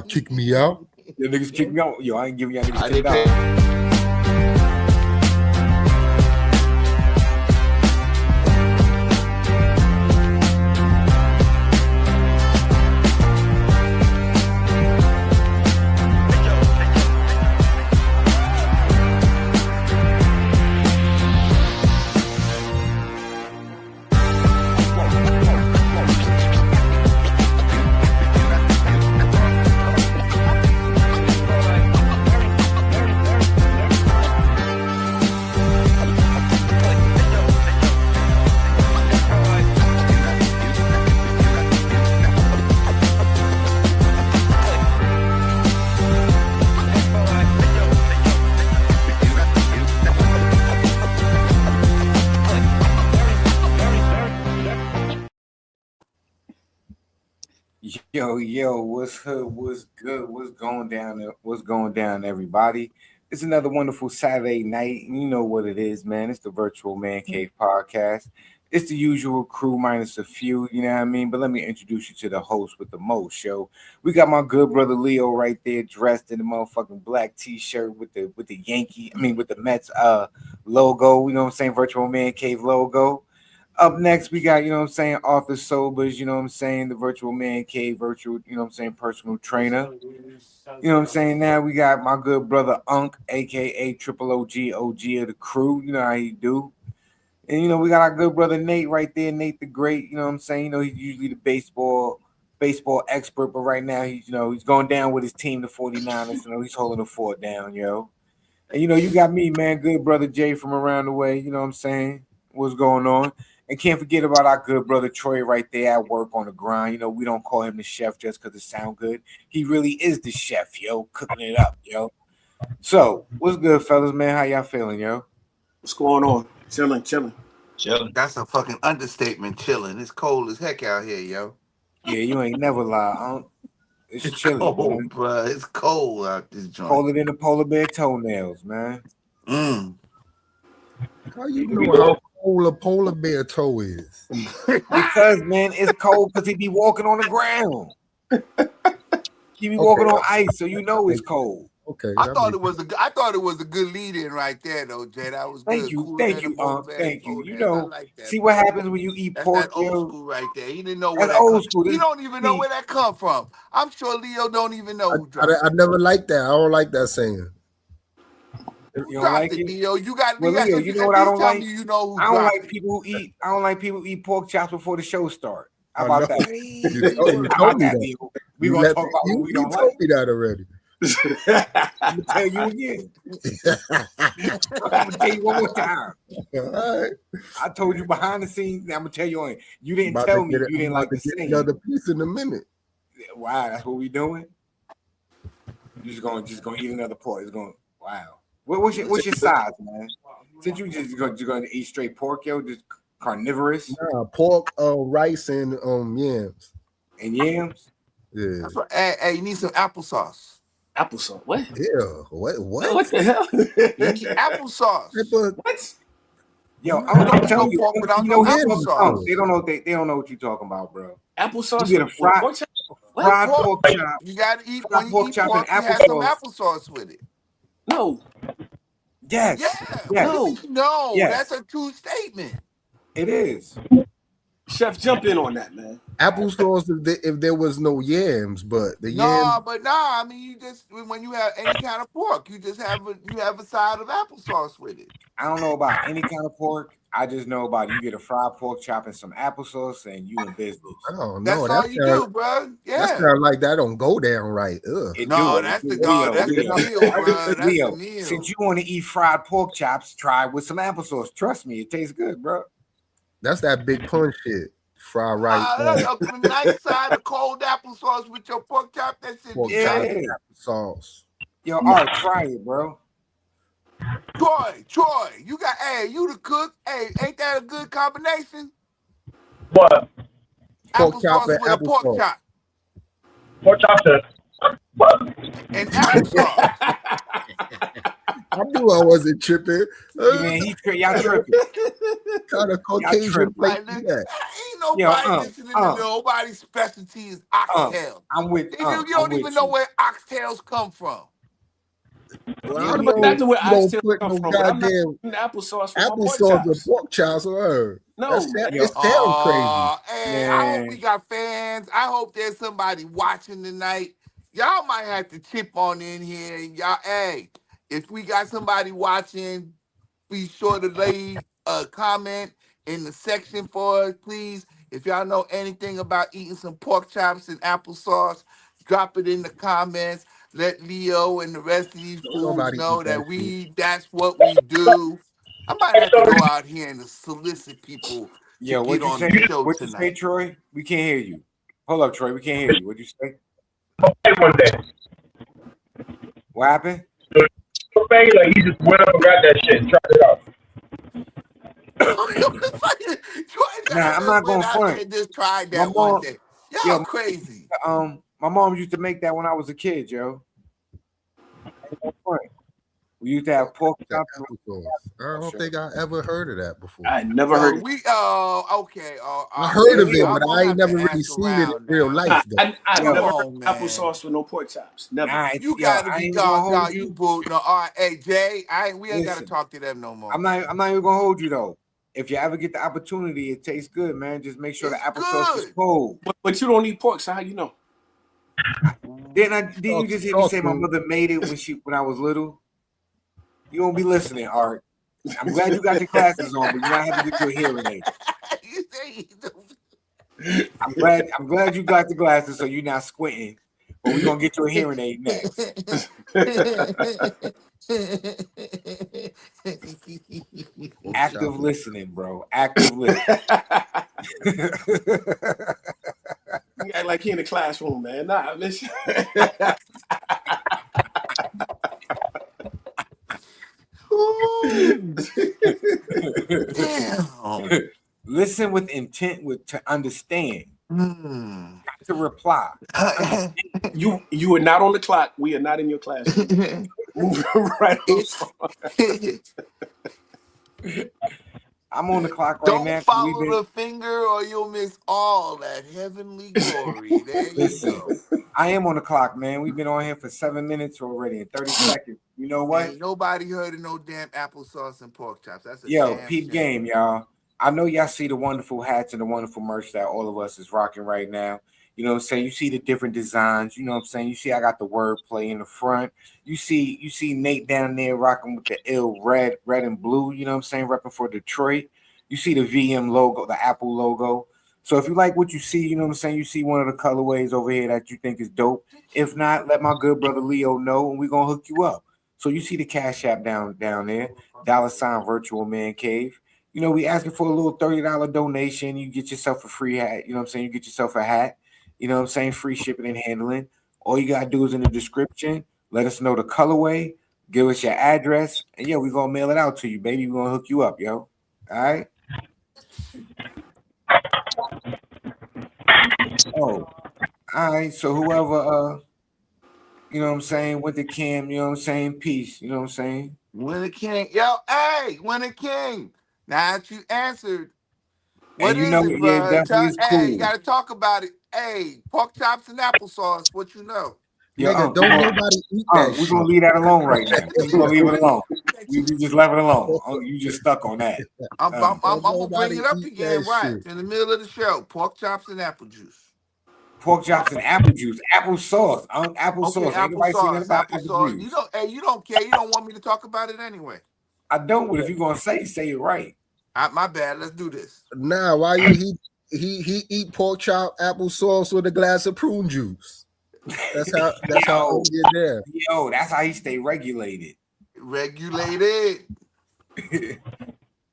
kick me out. The niggas kick me out. Yo, I ain't giving y'all niggas I $10. Yo, what's good? What's going down? What's going down, everybody? It's another wonderful Saturday night. You know what it is, man. It's the Virtual Mancave podcast. It's the usual crew minus a few, you know what I mean? But let me introduce you to the host with the most show. We got my good brother Leo right there, dressed in the motherfucking black t-shirt with the with the Mets logo, you know what I'm saying? Virtual Mancave logo. Up next, we got, Arthur Sobers, the Virtual Mancave, personal trainer. Now we got my good brother Unk, aka Triple OG of the crew. You know how he do. And we got our good brother Nate right there, Nate the Great, he's usually the baseball expert, but right now he's going down with his team, the 49ers, he's holding the fort down, yo. And you got me, man, good brother Jay from around the way, what's going on? And can't forget about our good brother Troy right there at work on the grind. We don't call him the chef just because it sounds good. He really is the chef, yo, cooking it up, yo. So, what's good, fellas, man? How y'all feeling, yo? What's going on? Chilling. That's a fucking understatement, chilling. It's cold as heck out here, yo. Yeah, you ain't never lie. It's chilling, cold, bro. It's cold out this joint. Colder than the polar bear toenails, man. How you know how cold a polar bear toe is? Because, man, it's cold because he be walking on the ground. He be walking on ice, so it's cold. Okay. I thought it was a good lead-in right there, though, Jay. That was thank good. you, Cool thank you, thank you. Like that, see what happens when you eat that's pork. That old school right there. He didn't know where that old school. He don't even know where that come from. I'm sure Leo don't even know who dropped it. I never liked that. I don't like that saying. You don't like it, Leo? You got. Well, Leo, you know what I don't like? You know who I don't like people who eat. I don't like people who eat pork chops before the show starts. How about that? How about that, Leo? We gonna talk about what we don't like. You told me that already. I'm gonna tell you again. I'm gonna tell you one more time. All right. I told you behind the scenes. I'm gonna tell you on. You didn't tell me you didn't like the scene. Another piece in a minute. Wow, that's what we doing. You're just gonna eat another pork. It's going. Wow. What's your size, man? Since you you're gonna eat straight pork, yo, just carnivorous. Nah, pork, rice, and yams. And yams. Yeah. That's what, hey, you need some applesauce. Applesauce? What? Yeah. What? What the hell? You need applesauce. What? Yo, I'm gonna tell you. Applesauce. They don't know. They don't know what you're talking about, bro. Applesauce. You get a fried pork chop. You gotta eat when you eat pork. You have some applesauce with it. No. Yes. Yeah. Yes. No. Yes. That's a true statement. It is. Chef, jump in on that, man. Applesauce if there was no yams, but the yams. I mean, you just when you have any kind of pork, you just have a side of applesauce with it. I don't know about any kind of pork. I just know about you get a fried pork chop and some applesauce, and you in business. Oh, that's all you do, bro. Yeah, that's kind of like that don't go down right. That's the meal, bro. That's Leo, the meal. Since you want to eat fried pork chops, try with some applesauce. Trust me, it tastes good, bro. That's that big punch shit. Fried rice. A nice side of cold applesauce with your pork chop. That's it. Applesauce. Yo, all right, try it, bro. Troy, you the cook. Hey, ain't that a good combination? What? Pork chop and with pork chop. Pork chop and applesauce. I knew I wasn't tripping. Man, y'all tripping. Kind of Caucasian like, ain't nobody listening to nobody's specialty is oxtails. I'm with. You don't even know where oxtails come from. Well, Yeah, I we know Exactly where you don't oxtails put come no from, but I'm not goddamn putting applesauce with my pork applesauce with chops. pork chops on her. No, man. It sounds crazy. Hey, I hope we got fans. I hope there's somebody watching tonight. Y'all might have to chip on in here. Y'all, hey, if we got somebody watching, be sure to leave a comment in the section for us, please. If y'all know anything about eating some pork chops and applesauce, drop it in the comments. Let Leo and the rest of these Don't fools nobody know eat that that that's what we do. I might have to go out here and solicit people to Yeah, get what'd you on say? the show What'd you say, tonight. Troy? We can't hear you. Hold up, Troy. We can't hear you. What'd you say? Okay, one day. What happened? Like he just went up and got that shit and tried it out. Nah, I'm not going front. And just tried My that one mom, day. yo, Y'all crazy. my mom used to make that when I was a kid, yo. I ain't going front. We used to have pork That chops. applesauce. I don't think I ever heard of that before. I never heard it. Okay. I heard of it, I'm but gonna I have ain't to never really ask seen it in around real now. life. Though. I've Come never on, heard man. applesauce with no pork chops. Never. Nah, You yo, gotta I be ain't gonna gone. No, hold you you. boo. No, all right. Hey, Jay, we ain't gotta Listen, talk to them no more. I'm not even gonna hold you though. If you ever get the opportunity, it tastes good, man. Just make sure It's the applesauce is good. cold. But you don't eat pork, so how you know? Didn't you just hear me say my Talk mother made it when I was little? You don't be listening, Art. I'm glad you got your glasses on, but you're not having to get your hearing aid. You say I'm glad you got the glasses, so you're not squinting. But we're gonna get your hearing aid next. Active listening, bro. Active listening. You act like he in the classroom, man. Nah, listen. Damn. Listen with intent to understand, not to reply. You are not on the clock. We are not in your classroom. Moving right on. I'm on the clock right Don't now. follow the finger or you'll miss all that heavenly glory. There you Listen, go. I am on the clock, man. We've been on here for 7 minutes already and 30 seconds. You know what? Ain't nobody heard of no damn applesauce and pork chops. That's a Yo, damn peep shame. game, y'all. I know y'all see the wonderful hats and the wonderful merch that all of us is rocking right now. You know what I'm saying? You see the different designs. You know what I'm saying? You see I got the wordplay in the front. You see Nate down there rocking with the ill red and blue. You know what I'm saying? Repping for Detroit. You see the VM logo, the Apple logo. So if you like what you see, you know what I'm saying? You see one of the colorways over here that you think is dope. If not, let my good brother Leo know and we're going to hook you up. So you see the Cash App down there, $ Virtual Man Cave. You know, we asking for a little $30 donation. You get yourself a free hat. You know what I'm saying? You get yourself a hat. You know what I'm saying? Free shipping and handling. All you got to do is in the description. Let us know the colorway. Give us your address. And, yeah, we're going to mail it out to you, baby. We're going to hook you up, yo. All right? Oh, all right. So whoever, you know what I'm saying, went to Cam, you know what I'm saying? Peace. You know what I'm saying? Winner King. Yo, hey, Winner King. Now that you answered, what And you is know, it, yeah, it bro? definitely is Hey, you cool. got to talk about it. Hey, pork chops and applesauce. What you know? Yo, Nigga, don't nobody eat that we're shit. gonna leave that alone right now. We're gonna leave it alone. We just left it alone. You just stuck on that. I'm Don't gonna bring nobody it up eat again, that right shit. in the middle of the show. Pork chops and apple juice. Pork chops and apple juice, applesauce, Okay, applesauce. Ain't nobody saying nothing about apple applesauce. juice. You don't care. You don't want me to talk about it anyway. I don't. But if you're gonna say it right. My bad. Let's do this. Nah, why he eat pork chop applesauce with a glass of prune juice. That's how Yo, I get there. yo, that's how he stay regulated. Regulated,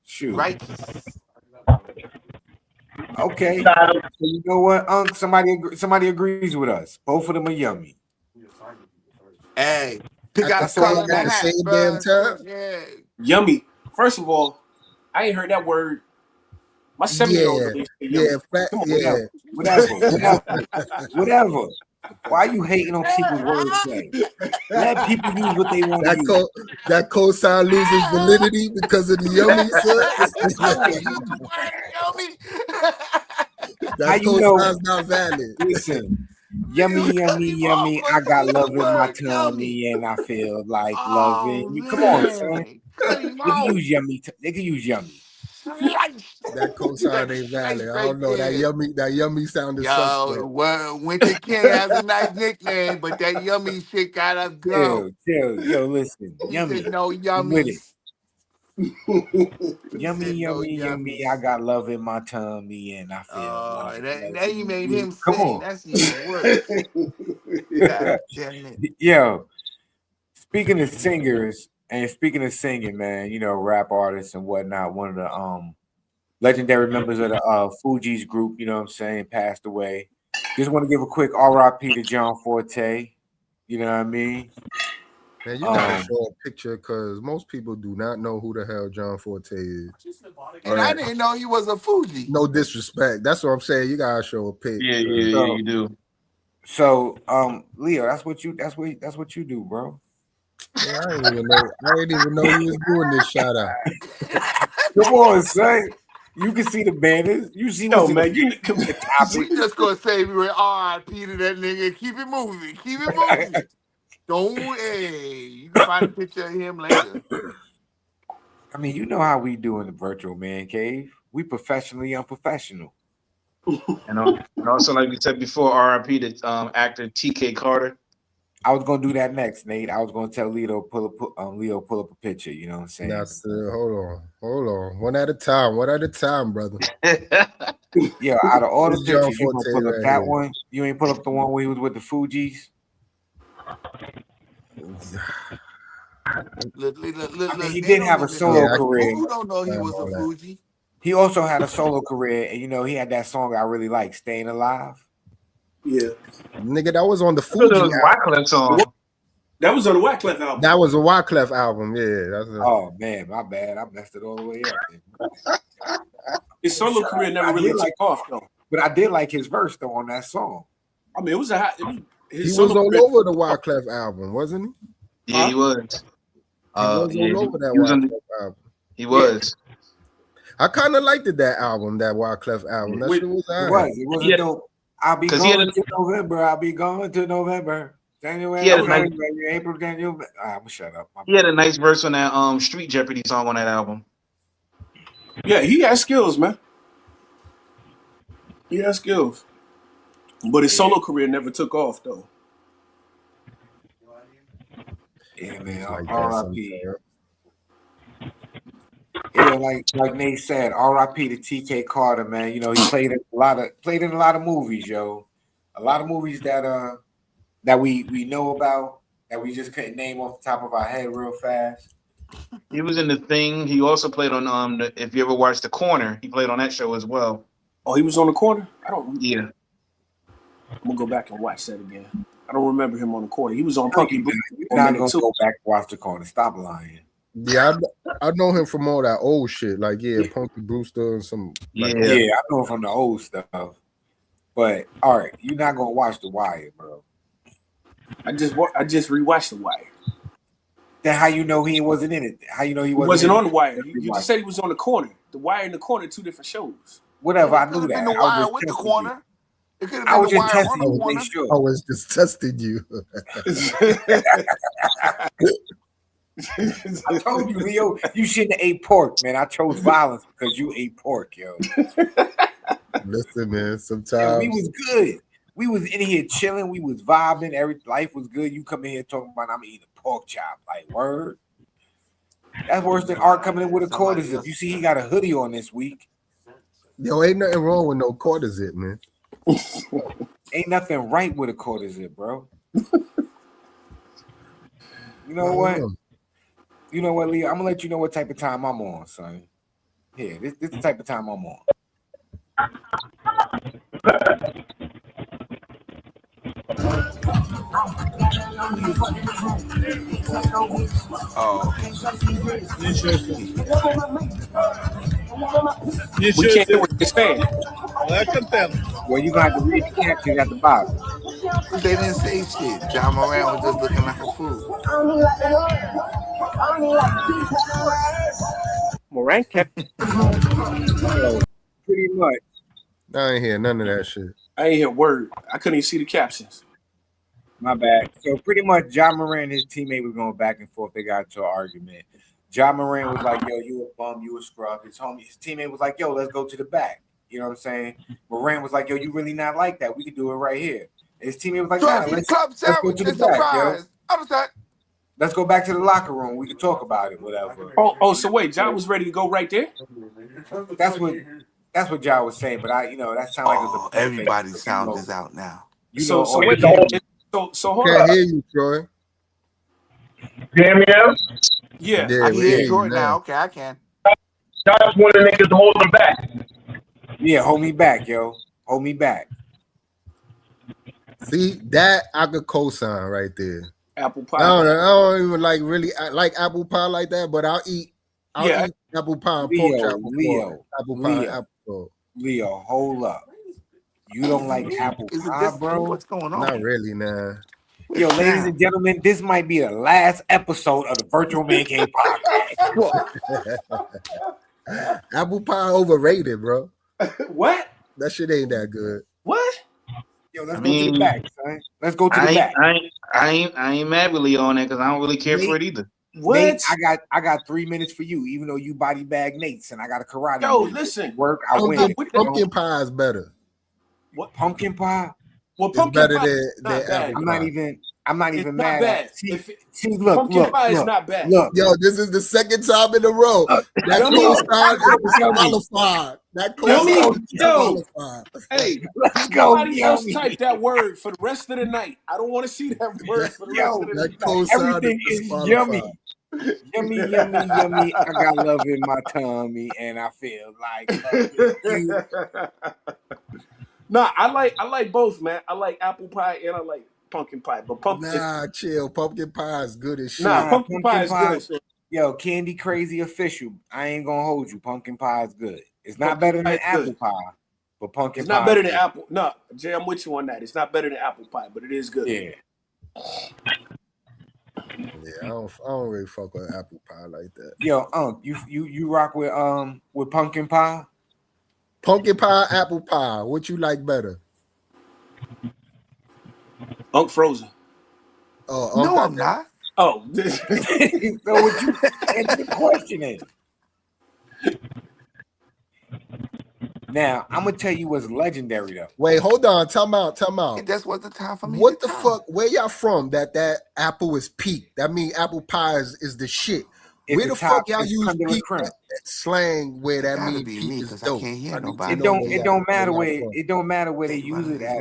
Shoot. righteous. Okay. So you know what, Unc? Somebody agrees with us. Both of them are yummy. Hey, pick out That's the all color I in the gotta hat, say bro. damn time. Yeah. Yummy. First of all, I ain't heard that word. My 7-year-old Yeah, don't say yeah, yummy. Come on. Whatever. Why are you hating on people's wordplay? Let people use what they want to use. That cosign loses validity because of the yummy, son. I don't use the word yummy. How That you know? co-sign's not valid. Listen, yummy, yummy, yummy. I got love in my tummy, and I feel like loving Oh you. Come on, son. man, cut him They can out. use yummy. They can use yummy. That co-sign ain't valid. I don't know. That yummy sounded suspect. Yo, well, Winter King has a nice nickname, but that yummy shit gotta go. Chill. Yo, listen, He said yummy. no You with it? yummies. He Yummy, said no yummy, yummy. I yummies. got love in my tummy, and I feel Oh, like that you loving made you. him Come sing. on. That's even worse. God damn it. Yo, speaking of singers and speaking of singing, man, you know, rap artists and whatnot, one of the legendary members of the Fugees group, you know what I'm saying, passed away. Just want to give a quick RIP to John Forte. You know what I mean? Man, you gotta show a picture because most people do not know who the hell John Forte is. And I didn't know he was a Fuji. No disrespect. That's what I'm saying. You gotta show a pic. Yeah, you do. So, Leo, that's what you do, bro. Yeah, I didn't even know you was doing this shout out. Come on, son. You can see the banners. You see what's in man, the topic. We just gonna say we were RIP to that nigga. Keep it moving. Keep it moving. Don't you can find a picture of him later. I mean, you know how we do in the virtual man cave. We professionally unprofessional. And also, like we said before, RIP to actor T.K. Carter. I was gonna do that next, Nate. I was gonna tell Leo pull up a picture. You know what I'm saying? That's hold on. One at a time, brother. Yeah, out of all the This John pictures, you gonna Forte pull up right that here. one? You ain't pull up the one where he was with the Fugees? Look, He did have a solo career. Who don't know he was a Fuji? He also had a solo career, and you know he had that song I really like, "Staying Alive." Yeah, nigga, that was on the Fuji album. Wyclef song. That was on the Wyclef album. That was a Wyclef album. Yeah. Oh man, my bad. I messed it all the way up. His solo career never really took off though. But I did like his verse though on that song. I mean, it was he was all over the Wyclef album, wasn't he? Yeah, he was. He was all over that Wyclef album. He was. I kind of liked that album, that Wyclef album. That shit was alright. It was dope. I'll be going to November. I'll be going to November. January, April, January. I'm gonna shut up. He had a nice verse on that Street Jeopardy song on that album. Yeah, he has skills, man. He has skills. But his solo career never took off though. Yeah, man. R.I.P. Yeah, like Nate said, R.I.P. to T.K. Carter, man. You know, he played in a lot of movies, yo. A lot of movies that we know about that we just couldn't name off the top of our head real fast. He was in The Thing. He also played on if you ever watched The Corner, he played on that show as well. Oh, he was on The Corner? I don't. Yeah. I'm gonna go back and watch that again. I don't remember him on The Corner. He was on Punky Brewster. You're not gonna go back and watch The Corner. Stop lying. Yeah, I know him from all that old shit, like Punky Brewster and some. I know him from the old stuff. But all right, you're not gonna watch The Wire, bro. I just rewatched The Wire. Then how you know he wasn't in it? How you know he wasn't on The Wire? You just said he was on The Corner. The Wire and The Corner, two different shows. Whatever, I knew that. The Wire with The Corner. It could have been The Wire on The Corner. Sure. I was just testing you. I told you, Leo, you shouldn't have ate pork, man. I chose violence because you ate pork, yo. Listen, man, sometimes we was good. We was in here chilling. We was vibing. Life was good. You come in here talking about I'm eating a pork chop. Like, word? That's worse than Art coming in with a quarter zip. You see he got a hoodie on this week. Yo, ain't nothing wrong with no quarter zip, man. Ain't nothing right with a quarter zip, bro. You know what? You know what, Leo? I'm gonna let you know what type of time I'm on, son. Here, this is the type of time I'm on. Oh. We can't hear what you're saying. Well, you got to read the caption at the bottom. They didn't say shit. John Moran was just looking like a fool. Moran kept pretty much. I ain't hear none of that shit. I ain't hear a word. I couldn't even see the captions. My bad. So pretty much, John Moran and his teammate was going back and forth. They got into an argument. John Moran was like, "Yo, you a bum, you a scrub." His teammate was like, "Yo, let's go to the back." You know what I'm saying? Moran was like, "Yo, you really not like that? We could do it right here." And his teammate was like, So "Nah, if you let's club go sandwich to the is back, yo. surprise. Understand? Let's go back to the locker room. We can talk about it, whatever." So wait, John was ready to go right there? That's what John was saying. But that sounded like it was a pimp fake. Everybody's sound is out now. So all wait, the so hold Can't on. hear you, Troy. You hear me now? Yeah. I can hear you Troy now. now. Okay, I can. Josh wanted niggas to hold him back. Yeah, hold me back, yo. Hold me back. See, that I could co-sign right there. Apple pie. I don't even like apple pie like that, but I'll eat apple pie and pork chop before apple pie and apple. Leo, hold up. You don't like apple pie, bro? What's going on? Not really, nah. Yo, ladies and gentlemen, this might be the last episode of the Virtual Mancave podcast. Apple pie overrated, bro. What? That shit ain't that good. What? Yo, let's go to the back, son. Let's go to the back. I ain't mad with Leo on that because I don't really care for it either. What? Nate, I got 3 minutes for you, even though you body bag Nate's and I got a karate. Yo, listen. Work. I win. Pumpkin pie is better. What pumpkin pie? Well, It's pumpkin better pie than is not bad. apple I'm not even It's mad. not bad. Look, pumpkin pie is not bad. Look, Yo, this is the second time in a row. That co-sign is disqualified. That co-sign is disqualified. Hey, let's go. somebody else type that word for the rest of the night. I don't want to see that word for the rest of the night. Co-sign Everything is yummy. Yummy, yummy, yummy. I got love in my tummy, and I feel like you. Nah, I like both, man. I like apple pie and I like pumpkin pie. But chill. Pumpkin pie is good as shit. Nah, pumpkin pie is good as shit. Yo, Candy Crazy Official. I ain't gonna hold you. Pumpkin pie is good. It's not better than apple pie, but pumpkin pie. It's not better than apple. No, Jay, I'm with you on that. It's not better than apple pie, but it is good. Yeah. Yeah, I don't really fuck with apple pie like that. Yo, you rock with pumpkin pie? Pumpkin pie, apple pie. What you like better? Unc Frozen. No, I'm not. Oh, so what you answer the question is? Now, I'm gonna tell you what's legendary though. Wait, hold on. Time out. That's what the time for me. What the fuck? Where y'all from? That apple is peak. That means apple pie is the shit. Where the fuck y'all use peak slang where that means peak is dope? I can't hear nobody. It don't matter where they use it at.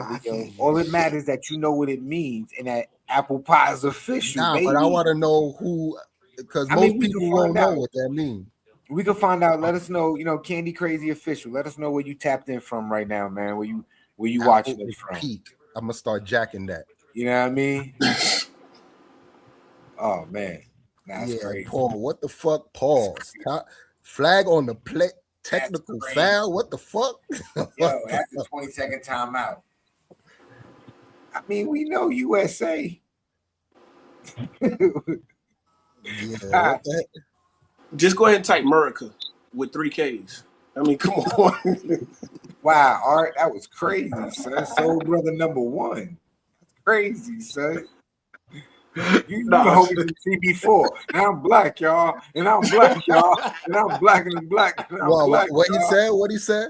All it matters is that you know what it means and that apple pie is official. Nah, baby. but I want to know who, because most people won't know what that means. We can find out. Let us know. Candy Crazy Official. Let us know where you tapped in from right now, man. Where you watching it from? Peak. I'm gonna start jacking that. You know what I mean? Oh man, that's crazy. Paul, what the fuck? Pause. Flag on the play. Technical foul. What the fuck? Yo, that's a 20-second timeout. I mean, we know USA. Yeah. Just go ahead and type America with 3 Ks. I mean, come on. Wow, Art, that was crazy, son. Soul Brother #1. That's crazy, son. You know me see before. And I'm black, y'all. And I'm black, y'all. And I'm black and black. And I'm black. What he said? What he said?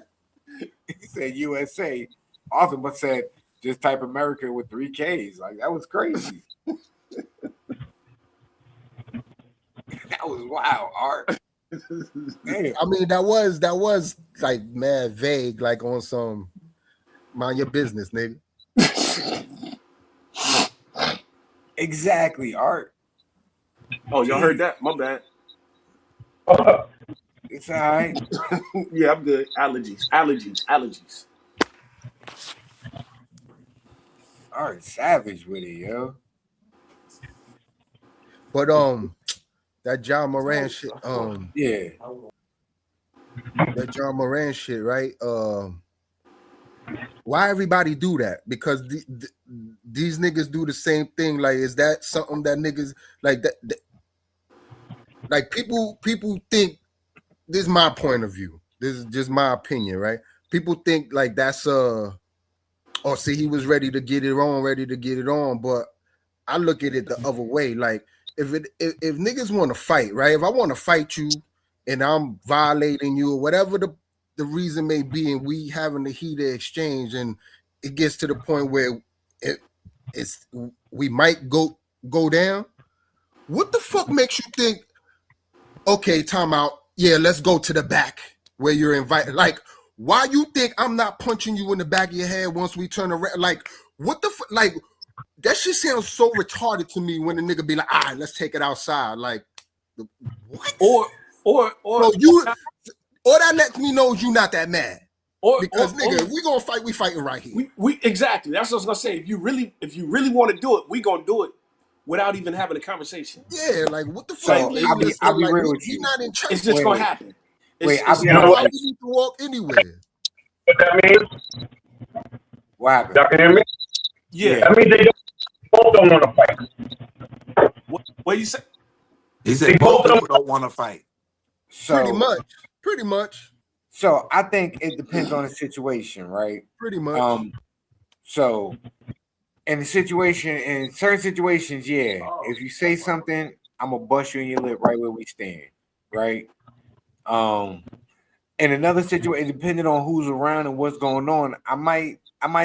He said USA. Often, but said just type America with 3 Ks. Like that was crazy. That was wild, Art. Damn. I mean, that was like mad vague, like on some mind your business, nigga. Exactly, Art. Oh, y'all heard that? My bad. It's all right. Yeah, I'm good. Allergies. Art savage with it, yo. But that John Moran shit, yeah. That John Moran shit, right? Why everybody do that? Because these niggas do the same thing. Like, is that something that niggas like that like people think, this is my point of view. This is just my opinion, right? people think like that's or see he was ready to get it on, but I look at it the other way. Like if niggas want to fight, right? If I want to fight you and I'm violating you or whatever the reason may be, and we having the heated exchange, and it gets to the point where we might go down. What the fuck makes you think? Okay, time out. Yeah, let's go to the back where you're invited. Like, why you think I'm not punching you in the back of your head once we turn around? Like, what the fuck? Like, that shit sounds so retarded to me when a nigga be like, all right, let's take it outside. Like, what? Or that lets me know you not that mad. Because nigga, we gonna fight, we fighting right here. We exactly. That's what I was gonna say. If you really want to do it, we gonna do it without even having a conversation. Yeah, like what the fuck? I'll be real with you. Not in church. It's just gonna happen. Wait, you know what? You need to walk anywhere. What that means? What happened? Y'all can hear me? Yeah. That means they both don't want to fight. What you say? He said both of them don't want to fight. So, pretty much. So I think it depends on the situation, right? Pretty much. So in certain situations, yeah. If you say something, I'm gonna bust you in your lip right where we stand, right? In another situation, depending on who's around and what's going on, I might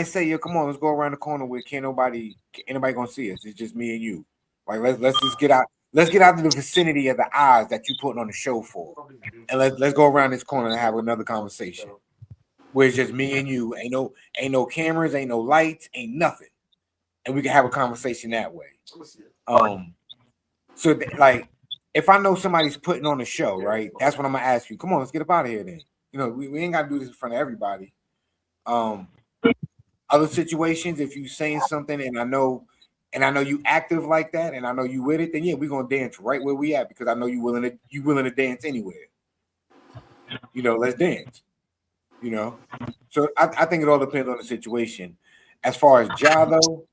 say, yo, come on, let's go around the corner where ain't nobody gonna see us. It's just me and you. Like let's just get out. Let's get out of the vicinity of the eyes that you putting on the show for, and let's go around this corner and have another conversation where it's just me and you. Ain't no cameras, ain't no lights, ain't nothing, and we can have a conversation that way. So like, if I know somebody's putting on a show, right? That's when I'm gonna ask you. Come on, let's get up out of here. Then we ain't gotta do this in front of everybody. Other situations, if you saying something and I know you active like that, and I know you with it, then yeah, we're gonna dance right where we at because I know you willing to dance anywhere. Let's dance. So I think it all depends on the situation. As far as Ja though,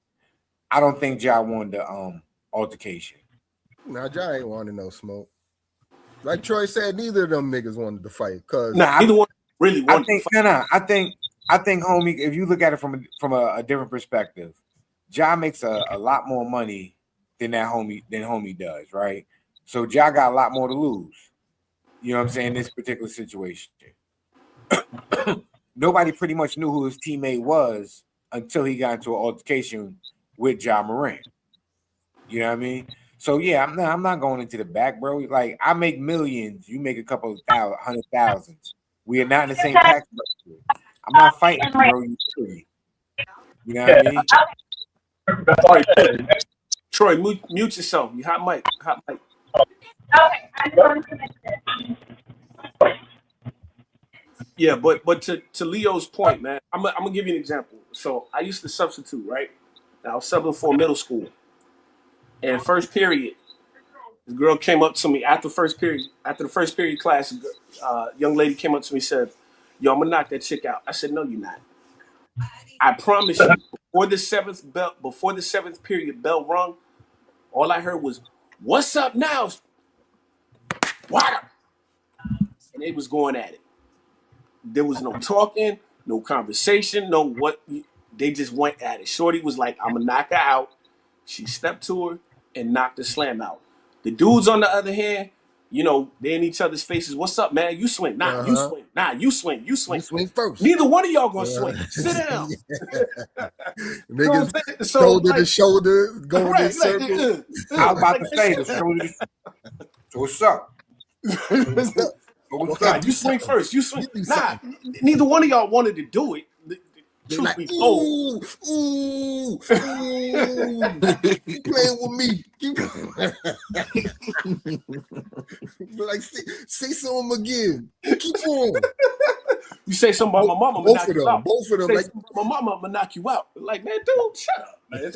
I don't think Ja won the altercation. Nah, Ja ain't wanting no smoke. Like Troy said, neither of them niggas wanted to fight. Cause neither one really wanted to fight. I think, homie, if you look at it from a different perspective, Ja makes a lot more money than homie does, right? So Ja got a lot more to lose. You know what I'm saying? In this particular situation. Nobody pretty much knew who his teammate was until he got into an altercation with Ja Morant. You know what I mean? So yeah, I'm not going into the back, bro. Like I make millions, you make a couple of hundred thousands. We are not in the same tax bracket. I'm not fighting, bro. You know what I mean? All right, Troy, mute yourself. You hot mic. Okay, I just wanted to mention it. Yeah, but to Leo's point, man, I'm gonna give you an example. So I used to substitute, right? I was subbing for middle school, and first period, this girl came up to me after the first period class. Young lady came up to me and said, "Yo, I'm gonna knock that chick out." I said, "No, you're not. I promise you." Before the seventh period bell rung, all I heard was, "What's up now?" Water. And they was going at it. There was no talking, no conversation, no what. They just went at it. Shorty was like, "I'm gonna knock her out." She stepped to her and knocked the slam out. The dudes, on the other hand, they in each other's faces. "What's up, man? You swing. Nah, you swing. Nah, you swing. You swing. You swing first. Neither one of y'all gonna swing. Sit down." Niggas shoulder to shoulder, going in circles. I was about to say the shoulder. So what's up? You swing first. You swing. Nah, neither one of y'all wanted to do it. Truth be told. Ooh, you playing with me. Like, say something again. Keep on. You say something about my mama, I'm gonna knock you out. Both of them. Like, my mama, I'm gonna knock you out. Like, man, dude, shut up, man.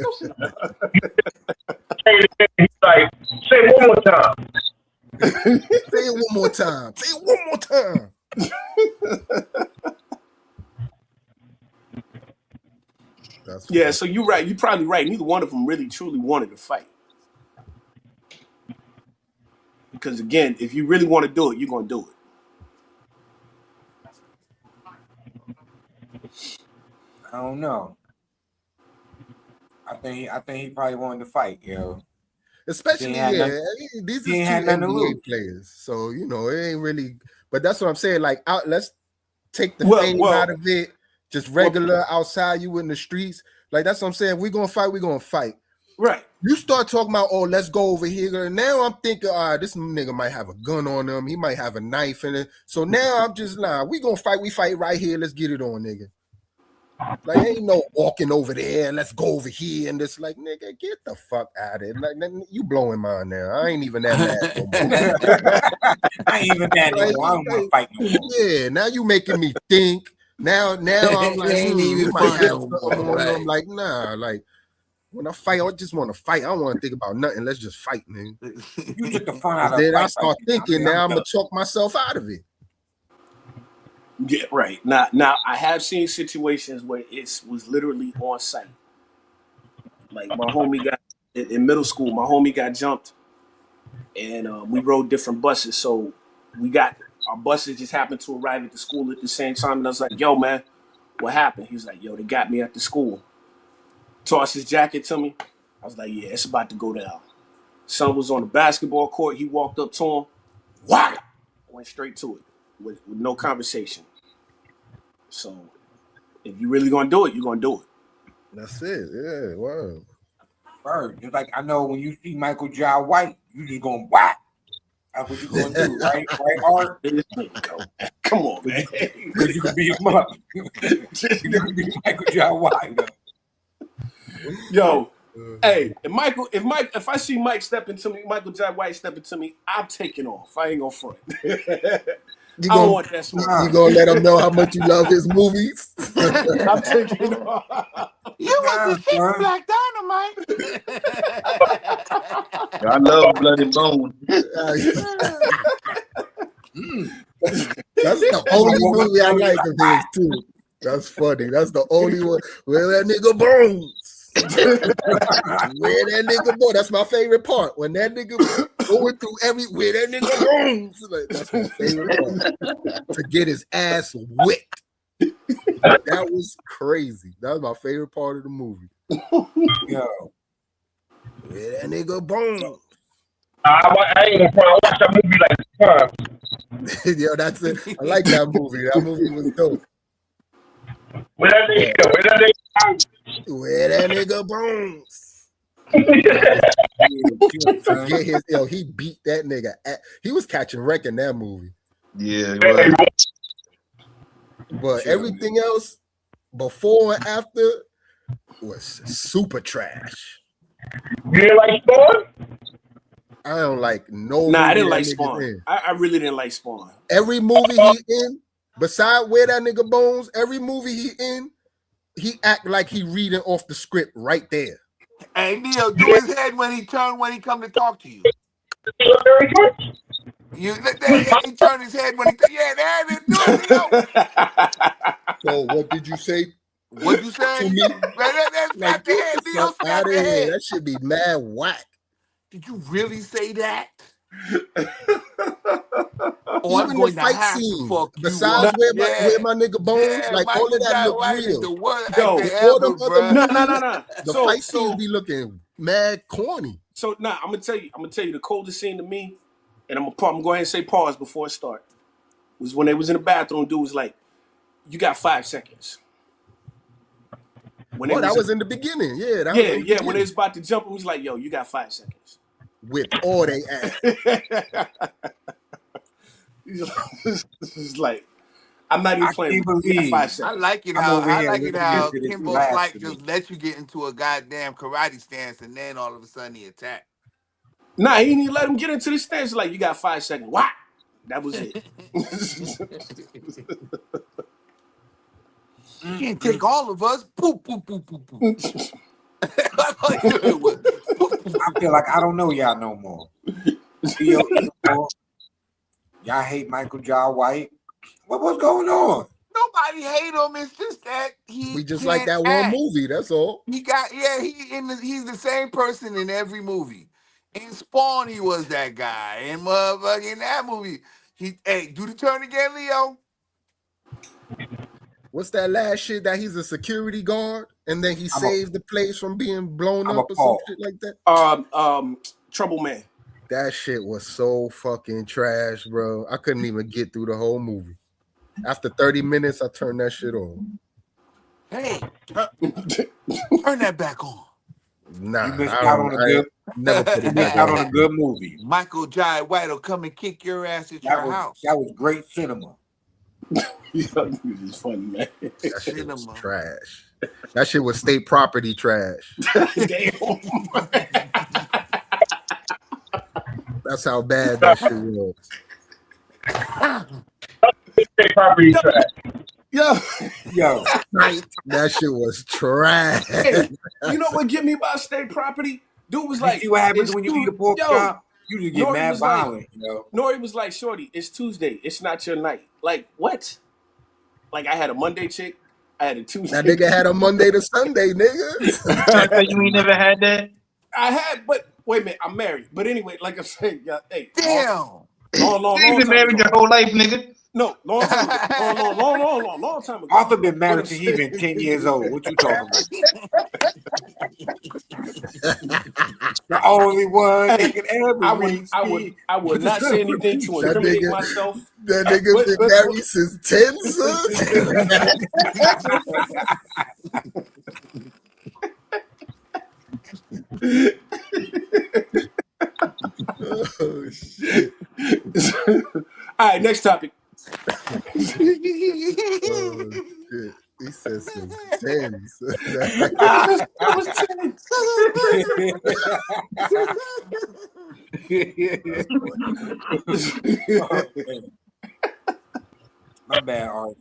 He's like, say it one more time. Say it one more time. Say it one more time. Yeah, so you're right. You're probably right. Neither one of them really truly wanted to fight. Because again, if you really want to do it, you're gonna do it. I don't know. I think he probably wanted to fight, yo. Especially, He ain't had these he is ain't two had nothing to NBA lose. players, so it ain't really. But that's what I'm saying. Like, let's take the Well, fame out of it. Just regular outside, you in the streets. Like, that's what I'm saying. We're gonna fight. Right. You start talking about, oh, let's go over here. And now I'm thinking, all right, this nigga might have a gun on him. He might have a knife in it. So now I'm just, we gonna fight. We fight right here. Let's get it on, nigga. Like, ain't no walking over there. Let's go over here. And it's like, nigga, get the fuck out of it. Like, you blowing mine now. I ain't even that mad no more. I ain't even mad no more. I don't want to fight no more. Yeah, now you making me think. Now I'm like, ain't even you might fun have no something more, on them. right. Like, nah, like, when I fight, I just want to fight. I don't want to think about nothing. Let's just fight, man. You took the fun out of Then I fight start thinking, now I'm done. gonna talk myself out of it. Yeah, right. Now I have seen situations where it was literally on site. Like my homie got in middle school, my homie got jumped, and we rode different buses. So our buses just happened to arrive at the school at the same time. And I was like, "Yo, man, what happened?" He was like, "Yo, they got me at the school." Tossed his jacket to me. I was like, "Yeah, it's about to go down." Son was on the basketball court. He walked up to him. What? Went straight to it with no conversation. So if you really gonna do it, you're gonna do it. That's it. Yeah, wow. Bird, just like I know when you see Michael J. White, you just going whack. That's what you're gonna do, right? Right, Art? Come on, man. Because you can beat him up. You can beat Michael J. White. Yo, hey, if I see Michael J. White step into me, I'm taking off. I ain't gonna front. I don't want that smoke. You gonna let him know how much you love his movies? I'm taking off. You was the shit, Black Dynamite. I love Blood and Bone. That's the only movie I like of his too. That's funny. That's the only one. Where that nigga bones. Where that nigga bones. That's my favorite part. When that nigga going through where that nigga bones. Like, that's my favorite part. To get his ass whipped. That was crazy. That was my favorite part of the movie. Yo. Where that nigga bones. I ain't gonna front. I watched that movie like 2 times. Yo, that's it. I like that movie. That movie was dope. Where that nigga go? Where that nigga bones. He beat that nigga. He was catching wreck in that movie. Yeah, it was. But everything else before and after was super trash. You didn't like Spawn? I don't like no. Nah, I didn't like Spawn. I really didn't like Spawn. Every movie he in, beside Where That Nigga Bones, every movie he in, he act like he reading off the script right there. Hey, Neil, do his head when he come to talk to you. He turned his head when he there it is. Do it, Neil. So what did you say? What'd you say? To me? Slap the head, Neil. Slap the head. That should be mad whack. Did you really say that? Even the fight scenes, besides where my nigga Bones, like all of that look real. No. The fight scenes be looking mad corny. So I'm gonna tell you the coldest scene to me, and I'm gonna go ahead and say pause before it start. Was when they was in the bathroom. Dude was like, "You got 5 seconds." When that was in the beginning, yeah. When they was about to jump, he was like, "Yo, you got 5 seconds." With all they ass. It's like, I'm not even playing. Believe. 5 seconds. I like it how Kimbo Slice just let you get into a goddamn karate stance and then all of a sudden he attacked. Nah, he didn't even let him get into the stance. Like, you got 5 seconds. What? That was it. You can't take all of us. Boop, boop, boop, boop, boop. I feel like I don't know y'all no more. Y'all hate Michael J. White. What's going on? Nobody hate him. It's just that we just like that one movie. That's all. He's the same person in every movie. In Spawn, he was that guy. In motherfucking that movie, do the turn again, Leo. What's that last shit that he's a security guard and then he saved the place from being blown up or some shit like that? Trouble Man. That shit was so fucking trash, bro. I couldn't even get through the whole movie. After 30 minutes, I turned that shit on. Hey, turn that back on. Nah, you missed out on a good. Never put it missed out on a good movie. Michael Jai White will come and kick your ass at your house. That was great cinema. It's funny, man. That shit was trash. That shit was state property trash. Damn. That's how bad that shit was. State property trash. Yo, that shit was trash. Hey, you know what get me about state property? Dude was like, you see what happens when you eat a pork chop? You just get Nori mad was violent, like, you know. Nori was like, shorty, it's Tuesday. It's not your night. Like, what? Like, I had a Monday chick. I had a Tuesday. That nigga had a Monday to Sunday, nigga. You ain't never had that? I had, but wait a minute, I'm married. But anyway, like I'm saying, hey. Damn. Long You ain't been married your whole life, nigga. No, long time ago. Long time ago. Arthur been married till he been 10 years old. What you talking about? The only one that can ever reach me. I would not say anything to incriminate myself. That nigga been married since 10, son? Oh, shit. All right, next topic. Oh, shit. He said since 10. I was 10. My bad, Art.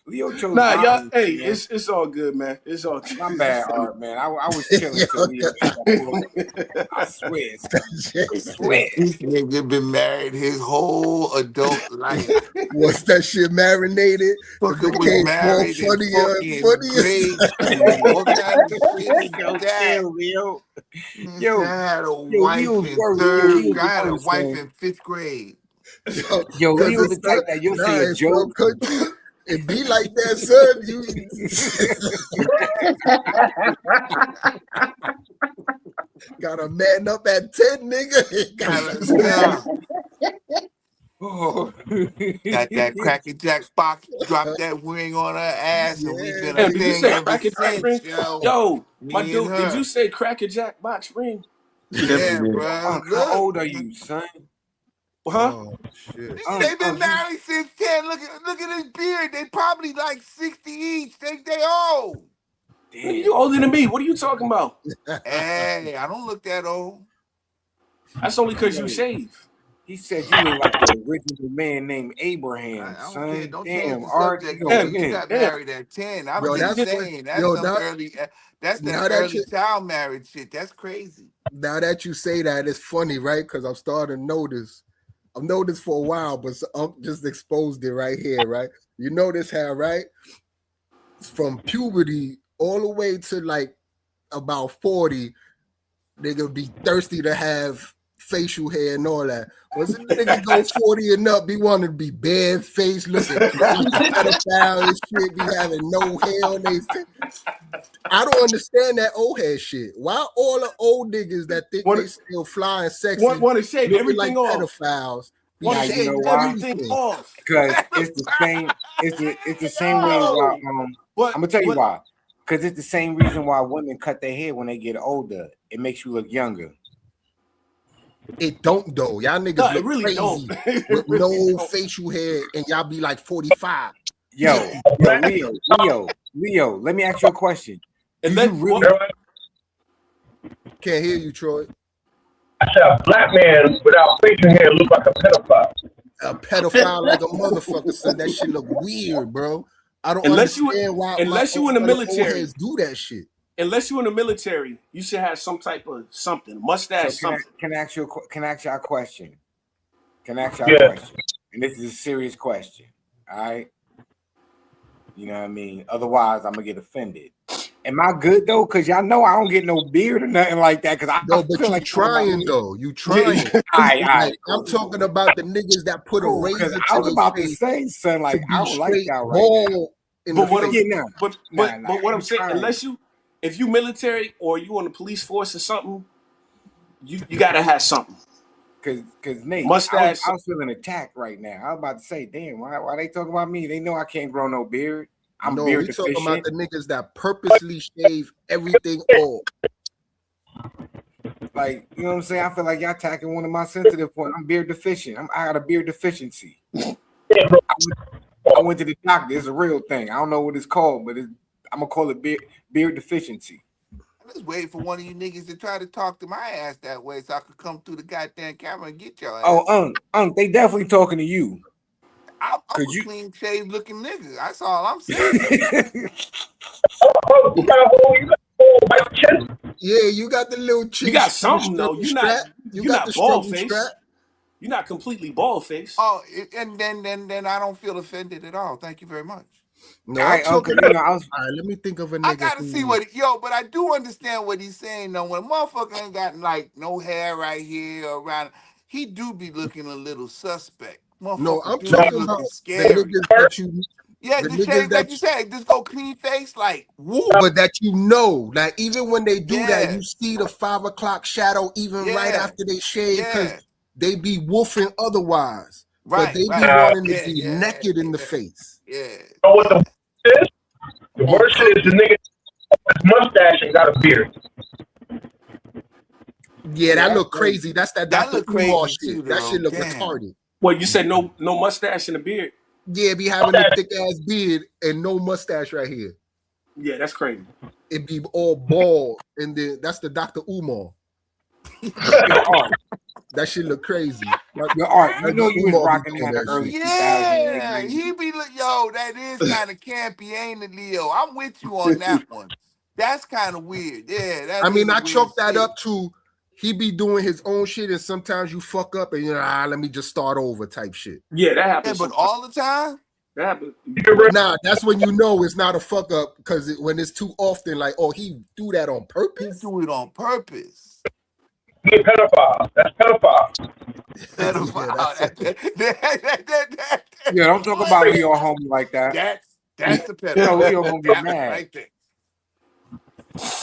Leo chose. Nah, y'all. Hey, it's all good, man. It's all good. My bad, Art, man. I was chilling till Leo. I swear. I swear. This nigga been married his whole adult life. Once that shit marinated, Fucker was married in grade. What kind of shit is that? Leo. I had a wife in third. I had a wife in 5th grade. Yo, Leo the type that you'll say a joke. It be like that, son. Gotta man up at 10, nigga. Got that Cracker Jack box, dropped that ring on her ass, and we've been a Did you thing say ever Cracker Jack ring? since, yo. Yo, my Me dude, and her. did you say Cracker Jack box ring? Yeah, bro. How old are you, son? Huh? Oh, shit. They've been married since 10. Look at his beard. They probably like 60 each. They old. Damn. You older than me. What are you talking about? Hey, I don't look that old. That's only because you shave. He said you look like the original man named Abraham, I don't son. care. Don't Damn, change the Art. subject. You You got married at 10. I'm just saying that's early. That's the early child marriage shit. That's crazy. Now that you say that, it's funny, right? Because I'm starting to notice. I've noticed for a while, but just exposed it right here, right? You notice how, right? From puberty all the way to like about 40, they're gonna be thirsty to have facial hair and all that. Once a nigga go 40 and up, he want to be bare face, looking like pedophile and shit, be having no hair on their face. I don't understand that old head shit. Why all the old niggas that think they still fly and sexy want to shave everything like off? Pedophiles. Want to shave everything off? Because it's the same. It's the same way. I'm gonna tell you why. Because it's the same reason why women cut their hair when they get older. It makes you look younger. It don't though. Y'all niggas look really crazy don't. with no facial hair, and y'all be like 45. Yo, Leo. Let me ask you a question. And then can't hear you, Troy. I said a black man without facial hair look like a pedophile. A pedophile like a motherfucker. So that shit look weird, bro. I don't understand why. Unless you in the military, do that shit. Unless you in the military, you should have some type of something, mustache, something. Can I ask you a question? Can I ask you a question? And this is a serious question. All right. You know what I mean? Otherwise, I'm gonna get offended. Am I good though? Cause y'all know I don't get no beard or nothing like that. Cause I but you like trying though. You trying. I'm talking about the niggas that put a razor. I was about to say, son, like I don't like y'all right now. in But the what I'm, face. but what I'm saying, if you military or you on the police force or something, you gotta have something. Cause Nate, Mustache. I was feeling attacked right now. I was about to say, damn, why they talking about me? They know I can't grow no beard. I'm beard we talking about deficient. the niggas that purposely shave everything off. Like, you know what I'm saying? I feel like y'all attacking one of my sensitive points. I'm beard deficient. I got a beard deficiency. I went to the doctor. It's a real thing. I don't know what it's called, but I'm gonna call it beard deficiency. I'm just waiting for one of you niggas to try to talk to my ass that way so I could come through the goddamn camera and get your ass. Oh, they definitely talking to you. I'm a clean shaved looking nigga. That's all I'm saying. Yeah, you got the little chin. You got something though. You got the bald face. strap. You're not completely bald face. Oh, and then I don't feel offended at all. Thank you very much. No, I'm talking about. All right, let me think of a nigga. I gotta see but I do understand what he's saying though. When a motherfucker ain't got like no hair right here or around, he do be looking a little suspect. No, I'm talking about scary. the niggas that you. Yeah, the shave like you said, just go clean face, like woo. But that like even when they do that, you see the 5 o'clock shadow even right after they shave because they be woofing otherwise. But they be wanting to be naked in the face. You know what the worst is? The worst is the nigga with mustache and got a beard. Yeah, that look crazy. That's that look crazy shit. That shit look retarded. What you said? No mustache and a beard. Yeah, be having a thick ass beard and no mustache right here. Yeah, that's crazy. It be all bald, and then that's the Dr. Umar. That shit look crazy. Your art, you know you was rocking that early. Yeah, he be that is kind of campy, ain't it, Leo? I'm with you on that one. That's kind of weird. Yeah, I chalk that up to he be doing his own shit, and sometimes you fuck up, and let me just start over type shit. Yeah, that happens. Yeah, but all the time. That happens. Nah, that's when you know it's not a fuck up because when it's too often, like, oh, he do that on purpose. He do it on purpose. He a pedophile. That's pedophile. Yeah, don't talk about Leo homie like that. That's the pedophile. Leo gonna get mad. Right there.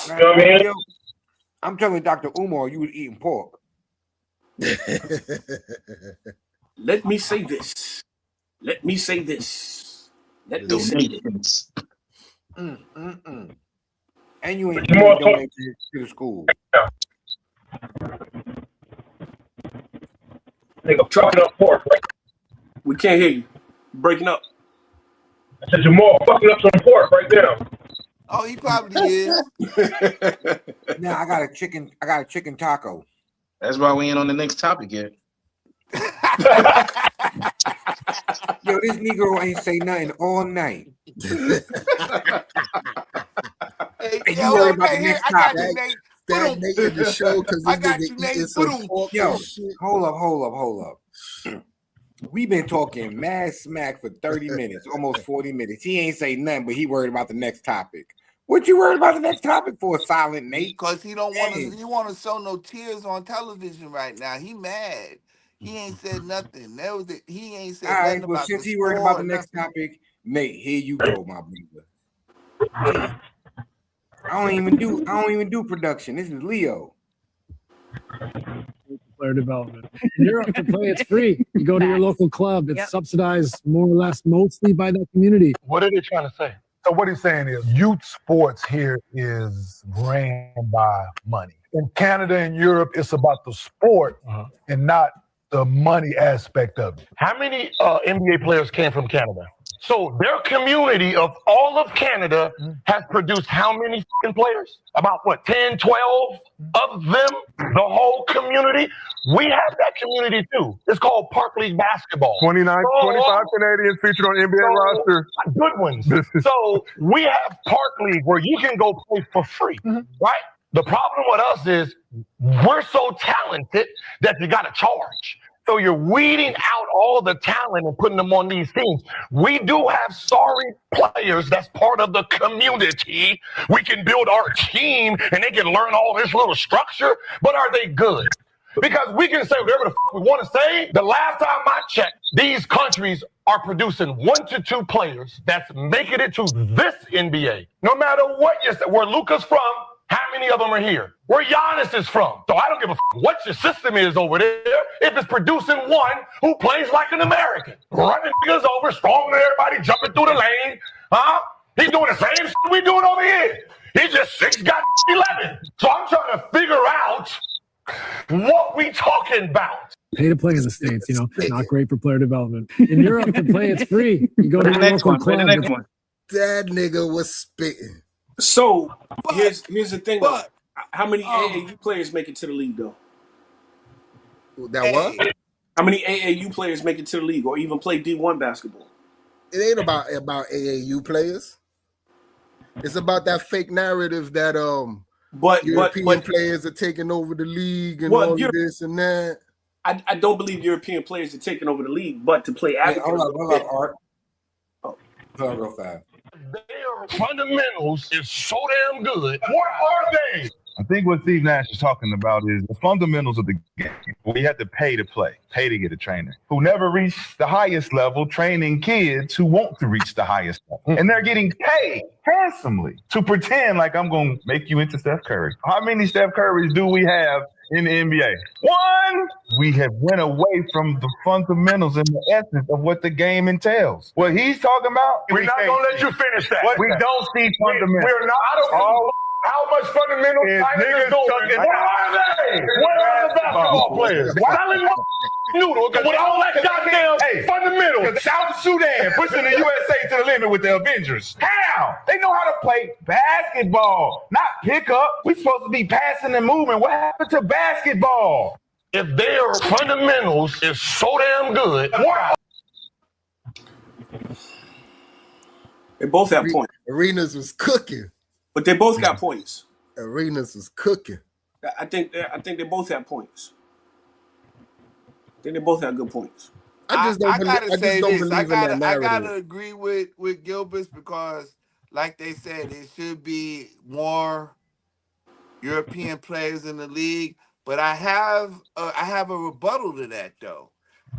You know what I mean? I'm telling Dr. Umar you was eating pork. Let me say this. Let me say this. Let me say this. And you ain't donating to the school. Nigga, trucking up pork, right? We can't hear you. Breaking up. I said Jamal fucking up some pork right now. Oh, he probably is. Now I got a chicken taco. That's why we ain't on the next topic yet. Yo, this Negro ain't say nothing all night. Hey, you worry about the next topic. That Nate in the show because I got you, Nate. Yo, hold up. We've been talking mad smack for 30 minutes, almost 40 minutes. He ain't say nothing, but he worried about the next topic. What you worried about the next topic for, Silent Nate? Because he don't want to. He want to show no tears on television right now. He mad. He ain't said nothing. He ain't said nothing about. Since he worried about the next topic, Nate, here you go, my brother. I don't even do production. This is Leo. Player development. In Europe, to play, it's free. You go to your local club. It's subsidized more or less mostly by the community. What are they trying to say? So what he's saying is youth sports here is ran by money. In Canada and Europe, it's about the sport and not the money aspect of it. How many NBA players came from Canada? So their community of all of Canada has produced how many players? About what, 10, 12 of them? The whole community? We have that community too. It's called Park League basketball. 25 Canadians featured on NBA roster. Good ones. So we have Park League where you can go play for free, right? The problem with us is we're so talented that you got to charge. So you're weeding out all the talent and putting them on these teams. We do have sorry players that's part of the community. We can build our team and they can learn all this little structure, but are they good? Because we can say whatever the fuck we want to say. The last time I checked, these countries are producing 1 to 2 players that's making it to this NBA. No matter what you say, where Luka's from, how many of them are here? Where Giannis is from. So I don't give a what your system is over there if it's producing one who plays like an American. Running niggas over, stronger than everybody, jumping through the lane. Huh? He's doing the same shit we doing over here. He's just 6'11". So I'm trying to figure out what we talking about. Pay to play in the States, not great for player development. In Europe, to play, it's free. You go to the next local one. club. The next one. That nigga was spitting. So here's the thing. But How many AAU players make it to the league though? That what? How many AAU players make it to the league or even play D1 basketball? It ain't about AAU players. It's about that fake narrative that European players are taking over the league and all of this and that. I don't believe European players are taking over the league, but to play advocate. Hold up, Art. Hold on real fast. Their fundamentals is so damn good. What are they? I think what Steve Nash is talking about is the fundamentals of the game. We have to pay to play, pay to get a trainer who never reached the highest level, training kids who want to reach the highest level. And they're getting paid handsomely to pretend like I'm going to make you into Steph Curry. How many Steph Currys do we have in the NBA? One! We have went away from the fundamentals and the essence of what the game entails. What he's talking about, We're not going to let you finish that. we don't see fundamentals. We're not. How much fundamental niggas doing? What are they? What are the basketball players? Selling noodles with all that goddamn fundamentals. South Sudan pushing the USA to the limit with the Avengers. How? They know how to play basketball, not pick up. We're supposed to be passing and moving. What happened to basketball? If their fundamentals is so damn good, They both have points. Arenas was cooking. But they both got points. Arenas was cooking. I think they both have points. I think they both have good points. I gotta agree with Gilbert because, like they said, there should be more European players in the league. But I have a rebuttal to that though.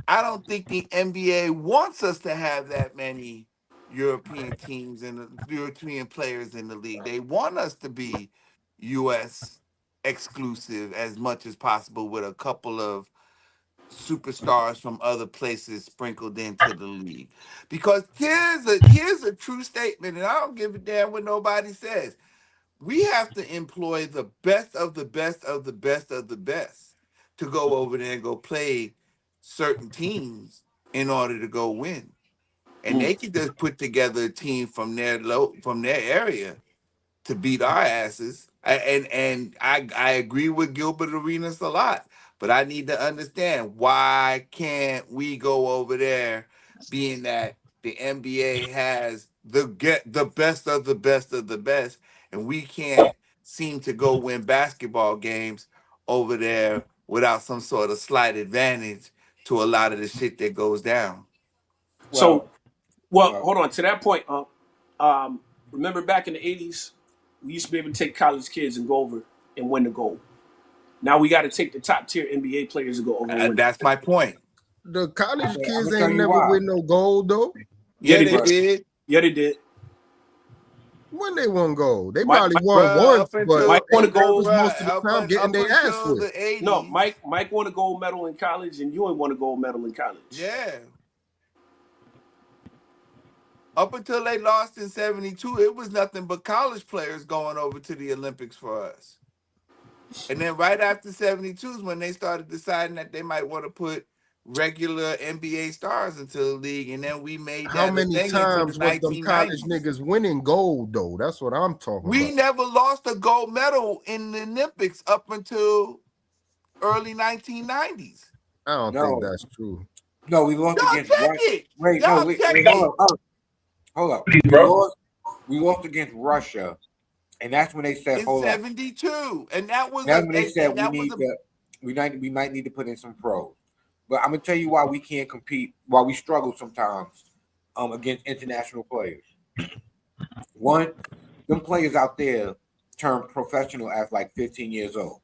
I don't think the NBA wants us to have that many European teams and European players in the league. They want us to be U.S. exclusive as much as possible with a couple of superstars from other places sprinkled into the league. Because here's a true statement, and I don't give a damn what nobody says. We have to employ the best of the best of the best of the best to go over there and go play certain teams in order to go win. And they can just put together a team from their area to beat our asses. And I agree with Gilbert Arenas a lot, but I need to understand why can't we go over there, being that the NBA has the best of the best of the best, and we can't seem to go win basketball games over there without some sort of slight advantage to a lot of the shit that goes down. Well, hold on. To that point, remember back in the 80s, we used to be able to take college kids and go over and win the gold. Now we got to take the top tier NBA players and go over and win. That's my point. The college kids ain't never win no gold, though. Yeah, they did. Yeah, they did. When they won gold, they probably won once, but Mike won a gold most of the time getting their ass whipped. No, Mike won a gold medal in college, and Ewing won a gold medal in college. Yeah. Up until they lost in 72, it was nothing but college players going over to the Olympics for us. And then right after 72 is when they started deciding that they might want to put regular NBA stars into the league, and then we made that. How many times was them college niggas winning gold, though? That's what I'm talking about. We never lost a gold medal in the Olympics up until early 1990s. I don't think that's true. No, we lost against Russia. Wait, hold up. We lost against Russia, and that's when they said, "Hold up." 72, and that was when they said we might need to put in some pros. But I'm gonna tell you why we can't compete, why we struggle sometimes against international players. One, them players out there turn professional at like 15 years old.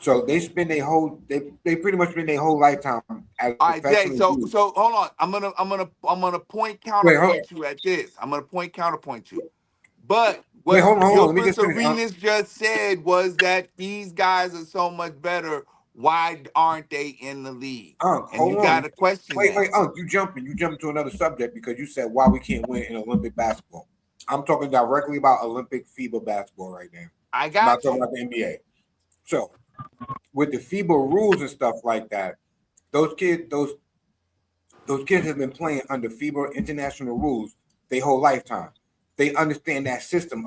So they spend their whole they pretty much spend their whole lifetime as All right, Jay. professional youth. So hold on. I'm gonna point Wait, hold counterpoint you at this. I'm gonna point counterpoint you. But Wait, what hold on. Let me Gilbert just finish. Arenas just said was that these guys are so much better. Why aren't they in the league? And Hold you on. got to question Wait, that. you jumping to another subject because you said why we can't win in Olympic basketball. I'm talking directly about Olympic FIBA basketball right now. I I'm got not talking you. about the NBA. So with the FIBA rules and stuff like that, those kids have been playing under FIBA international rules their whole lifetime. They understand that system.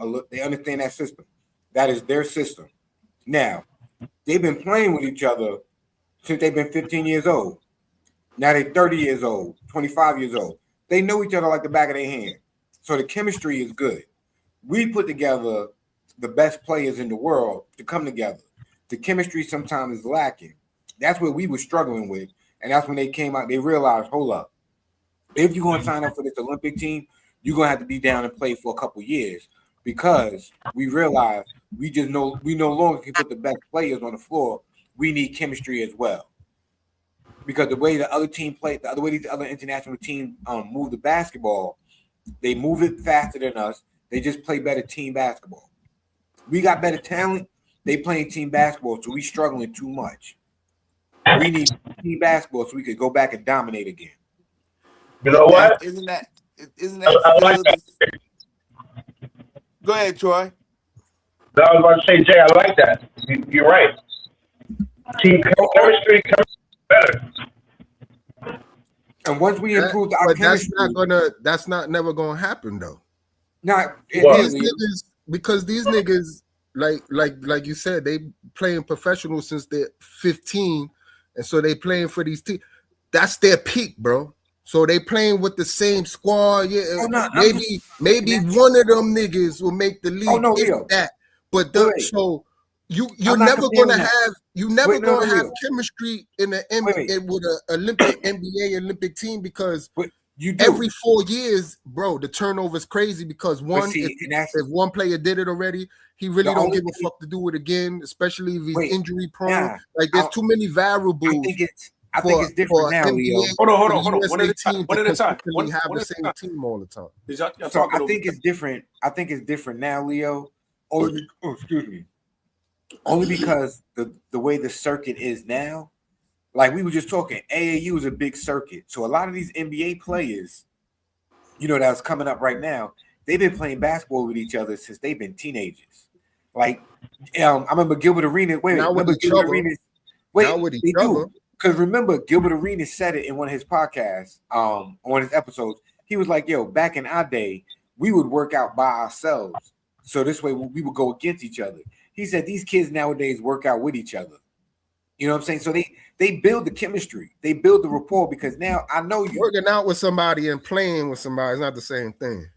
That is their system. Now, they've been playing with each other since they've been 15 years old. Now they're 30 years old, 25 years old. They know each other like the back of their hand. So the chemistry is good. We put together the best players in the world to come together. The chemistry sometimes is lacking. That's what we were struggling with. And that's when they came out, they realized, hold up. If you're going to sign up for this Olympic team, you're going to have to be down and play for a couple years because we realized we no longer can put the best players on the floor. We need chemistry as well. Because the way the other team played, the way these other international teams move the basketball, they move it faster than us. They just play better team basketball. We got better talent. They playing team basketball, so we struggling too much. We need team basketball so we could go back and dominate again. You know what? Isn't that I like still? that. Go ahead, Troy. No, I was about to say, Jay, I like that. You're right. Team chemistry better. And once we improve our chemistry, that's not never gonna happen though. No, because these niggas, like you said, they playing professional since they're 15, and so they playing for these teams. That's their peak, bro. So they playing with the same squad. Yeah, maybe one of them niggas will make the league. That, but so you're never gonna have chemistry in the NBA with an Olympic NBA Olympic team because every 4 years, bro, the turnover is crazy because if one player did it already, he really don't give a fuck to do it again, especially if he's injury prone. Like there's too many variables. I think it's different now, Leo. Hold on. One at a time. Have the same team all the time. So I think it's different. I think it's different now, Leo. Excuse me. Only because the way the circuit is now, like we were just talking, AAU is a big circuit. So a lot of these NBA players, that's coming up right now, they've been playing basketball with each other since they've been teenagers. Like, I remember Gilbert Arenas. Because remember, Gilbert Arenas said it in one of his podcasts, on his episodes. He was like, yo, back in our day, we would work out by ourselves. So this way we would go against each other. He said these kids nowadays work out with each other. You know what I'm saying? So they build the chemistry. They build the rapport because now I know you. Working out with somebody and playing with somebody is not the same thing.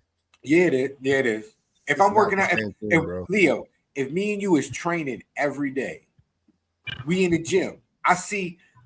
Yeah, it is. If I'm working out, Leo, if me and you is training every day, we in the gym.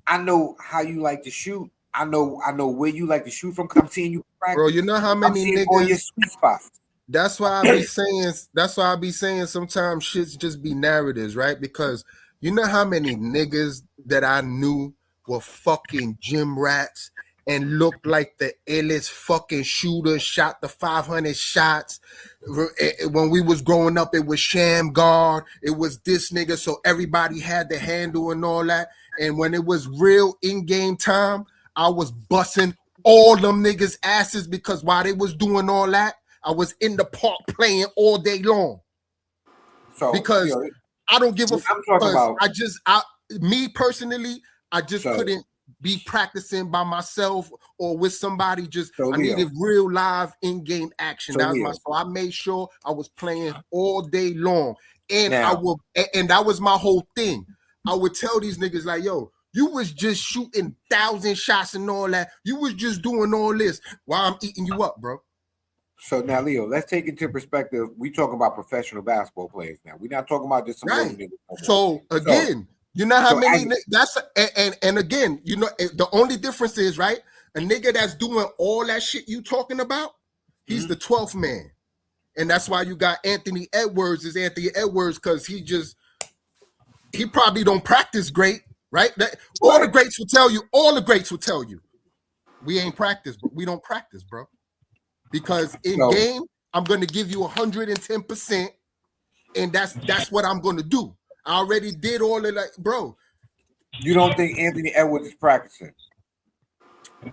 I know how you like to shoot. I know where you like to shoot from. Cause I'm seeing you practice. Bro, you know how many niggas all your sweet spots. That's why I be saying sometimes shits just be narratives, right? Because you know how many niggas that I knew were fucking gym rats and looked like the illest fucking shooter, shot the 500 shots. When we was growing up, it was Sham Guard. It was this nigga, so everybody had the handle and all that. And when it was real in-game time, I was busting all them niggas' asses because while they was doing all that, I was in the park playing all day long. So because I don't give a fuck. Me personally, I just couldn't be practicing by myself or with somebody. I needed real live in-game action. So I made sure I was playing all day long. And and that was my whole thing. I would tell these niggas like, yo, you was just shooting 1,000 shots and all that. You was just doing all this while I'm eating you up, bro. So now, Leo, let's take into perspective. We talking about professional basketball players now. We're not talking about just some little niggas. So again, you know how many and again, the only difference is, right? A nigga that's doing all that shit you talking about, he's the 12th man. And that's why you got Anthony Edwards because he just he probably don't practice great, right? All the greats will tell you. All the greats will tell you, we ain't practice, but we don't practice, bro. Because in game, I'm gonna give you 110%, and that's what I'm gonna do. I already did all of that, bro. You don't think Anthony Edwards is practicing?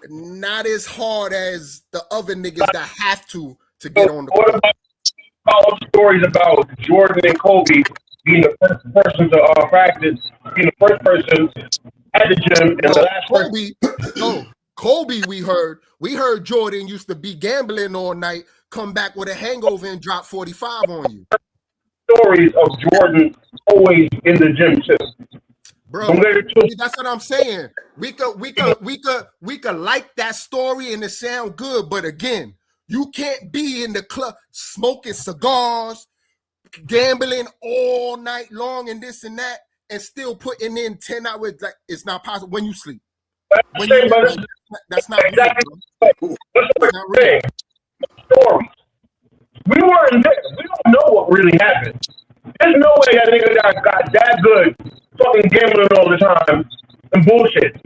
Not as hard as the other niggas that have to get on the court. What about all stories about Jordan and Kobe being the first person to practice, being the first person at the gym, and the last person? Kobe, we heard Jordan used to be gambling all night, come back with a hangover and drop 45 on you. Stories of Jordan always in the gym too. Bro, that's what I'm saying. We could like that story and it sound good, but again, you can't be in the club smoking cigars, gambling all night long and this and that, and still putting in 10 hours. Like, it's not possible when you sleep. That's not exactly. Real, that's not real. Stories. We weren't there. We don't know what really happened. There's no way that nigga got that good, fucking gambling all the time and bullshit.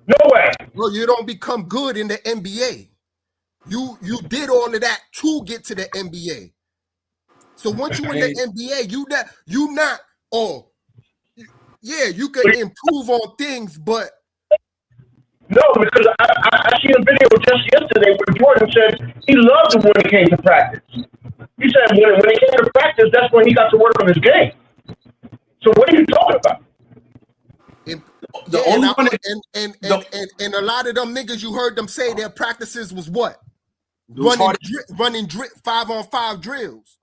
No way. Bro, you don't become good in the NBA. You did all of that to get to the NBA. So once you in the NBA, you can improve on things, but no, because I seen a video just yesterday where Jordan said he loved it when it came to practice. He said when it came to practice, that's when he got to work on his game. So what are you talking about? And a lot of them niggas, you heard them say their practices was what? Running 5-on-5 drills.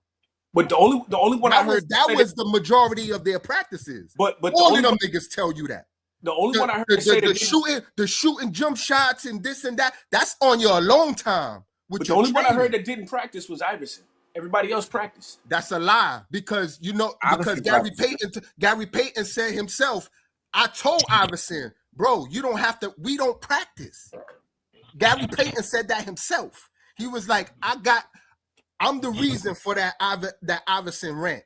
But the only one I heard that was the majority of their practices. But all of them niggas tell you that. The only one I heard the shooting jump shots and this and that, that's on your alone time. But the only one I heard that didn't practice was Iverson. Everybody else practiced. That's a lie because Gary Payton said himself, I told Iverson, bro, you don't have to, we don't practice. Gary Payton said that himself. He was like, I'm the reason for that Iverson rant.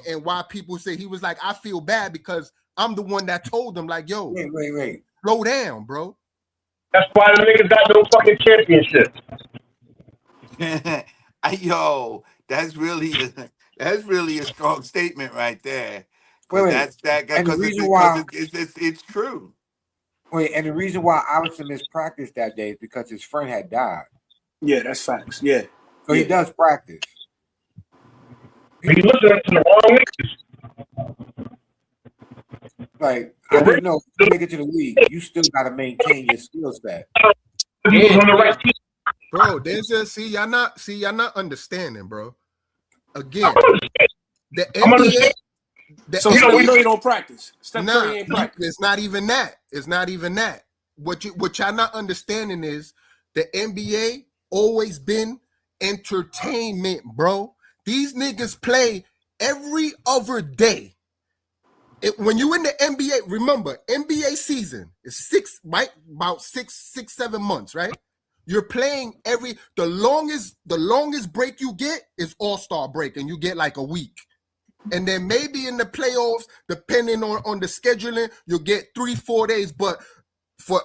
And why people say, he was like, I feel bad because I'm the one that told them, like, yo, wait. Slow down, bro. That's why the niggas got no fucking championship. Yo, that's really a strong statement right there. Wait. And the reason why it's true. Wait, and the reason why Iverson missed practice that day is because his friend had died. Yeah, that's facts. Yeah. So he does practice. He listening to the wrong niggas. Like, I don't know, to make it to the league, you still gotta maintain your skill set. Bro, y'all not understanding, bro. Again, the NBA. So we know you don't practice. Steph Curry ain't practice. It's not even that. It's not even that. What y'all not understanding is the NBA always been entertainment, bro. These niggas play every other day. When you in the NBA, remember, NBA season is about 7 months, right? You're playing the longest break you get is All-Star break, and you get like a week. And then maybe in the playoffs, depending on the scheduling, you'll get 3-4 days. But for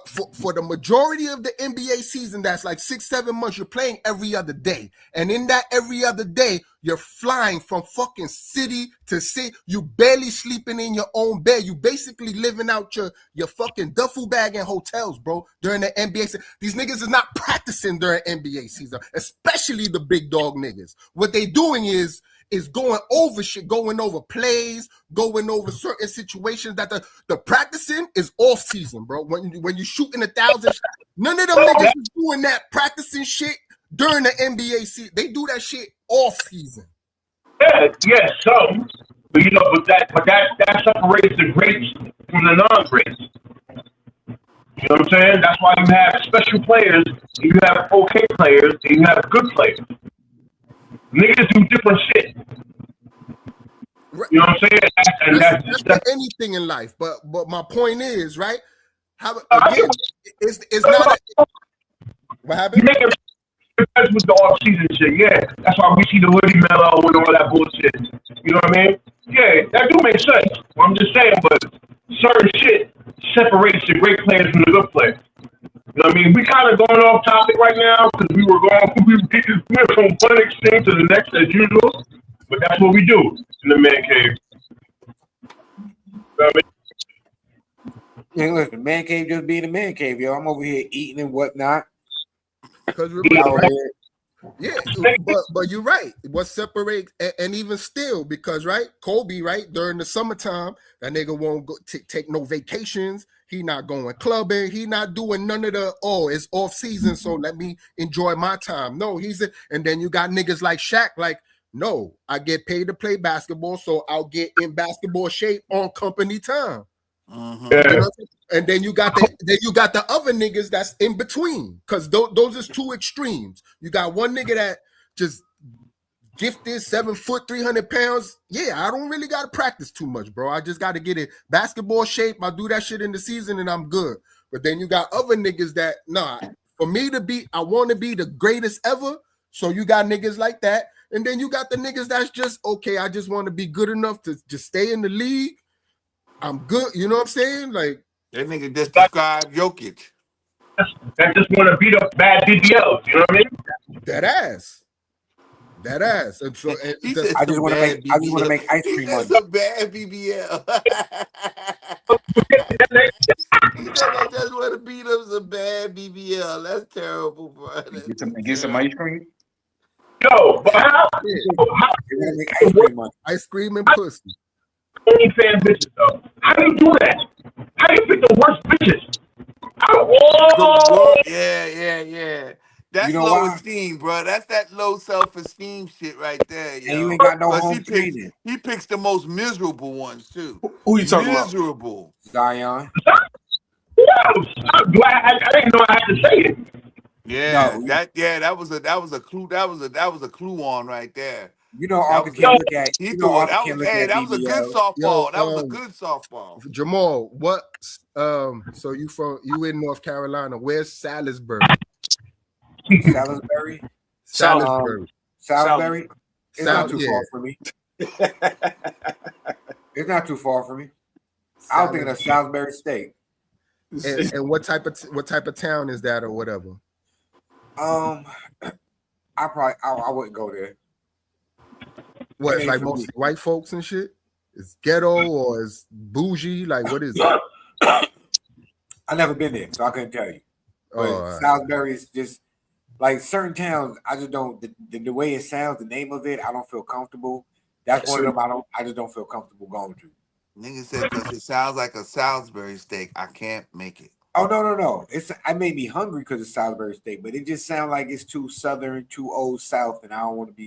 the majority of the NBA season, that's like 6-7 months, you're playing every other day. And in that every other day, you're flying from fucking city to city. You barely sleeping in your own bed. You basically living out your fucking duffel bag in hotels, bro, during the NBA season. These niggas is not practicing during NBA season, especially the big dog niggas. What they doing is going over shit, going over plays, going over certain situations that the practicing is off season, bro. When you shooting 1,000, none of them niggas is doing that practicing shit during the NBA season. They do that shit off season. Yeah, some. But that separates the greats from the non-greats. You know what I'm saying? That's why you have special players, you have okay players, and you have good players. Niggas do different shit. You know what I'm saying? That's for anything in life. But my point is, right? It's not. What happened? That's with the off-season shit. Yeah, that's why we see the hoodie mellow and all that bullshit. You know what I mean? Yeah, that do make sense. I'm just saying, but certain shit separates the great players from the good players. You know what I mean? We kind of going off topic right now because we were from one extreme to the next as usual, but that's what we do in the man cave. You know what I mean? Yeah, listen, man cave just being a man cave, yo. I'm over here eating and whatnot. Because remember, yeah, but you're right. What separates, and even still, because right, Kobe, right, during the summertime, that nigga won't go take no vacations. He not going clubbing. He not doing none of the it's off season, so let me enjoy my time. No, and then you got niggas like Shaq, like, no, I get paid to play basketball, so I'll get in basketball shape on company time. Mm-hmm. You know, and then you got the other niggas that's in between, because those is two extremes. You got one nigga that just gifted 7 foot 300 pounds. Yeah, I don't really gotta practice too much, bro. I just gotta get in basketball shape. I do that shit in the season and I'm good. But then you got other niggas that for me to be, I want to be the greatest ever. So you got niggas like that, and then you got the niggas that's just okay. I just want to be good enough to just stay in the league. I'm good, you know what I'm saying? Like that nigga just described Jokic. That just want to beat up bad BBLs, you know what I mean? That ass. And so I just want to make ice cream on it. A bad BBL. He said I just want to beat up some bad BBL. That's terrible, bro. Get some ice cream. Yo, but how ice cream and pussy. OnlyFans bitches though. How do you do that? How do you pick the worst bitches? Yeah. That's low esteem, bro. That's that low self-esteem shit right there, yo. And you ain't got no home training. He picks the most miserable ones too. Who you talking about? Miserable. Zion. I'm glad I didn't know I had to say it. Yeah, that was a clue. That was a clue on right there. You know, Arthur can look at. That was a good softball. That was a good softball. Jamal, what? So you in North Carolina? Where's Salisbury? Salisbury. Salisbury. It's not too far for me. It's not too far for me. I don't think that's Salisbury State. And what type of town is that or whatever? I wouldn't go there. What, it's like most white folks and shit? It's ghetto or it's bougie? Like, what is it? I never been there, so I couldn't tell you. But Salisbury is just like certain towns. I just don't the way it sounds, the name of it. I don't feel comfortable. That's one of them. I just don't feel comfortable going to. Nigga said because it sounds like a Salisbury steak. I can't make it. Oh no! I made me hungry because it's Salisbury steak, but it just sounds like it's too southern, too old South, and I don't want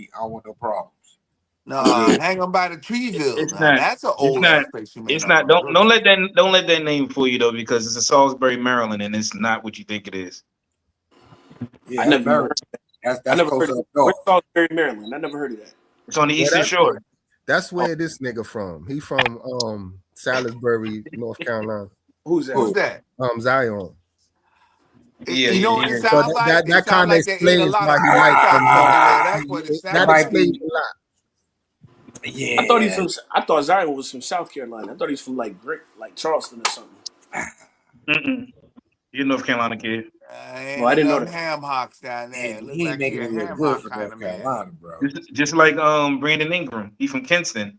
no problems. No, hang on by the Treeville. That's an old ass place. It's not. Don't let that name fool you though, because it's a Salisbury, Maryland, and it's not what you think it is. Yeah, I never heard. I never heard of Where's Salisbury, Maryland? I never heard of that. It's on the Eastern Shore. That's where this nigga from. He from Salisbury, North Carolina. Who's that? Zion. Yeah, you know what it sounds like? That kind of explains why he liked them. That explains a lot. Yeah, I thought Zion was from South Carolina. I thought he's from like Charleston or something. You're a North Carolina kid. Well, I didn't know the ham hocks down there. He ain't making it look good for North Carolina, bro. Just like Brandon Ingram. He from Kinston.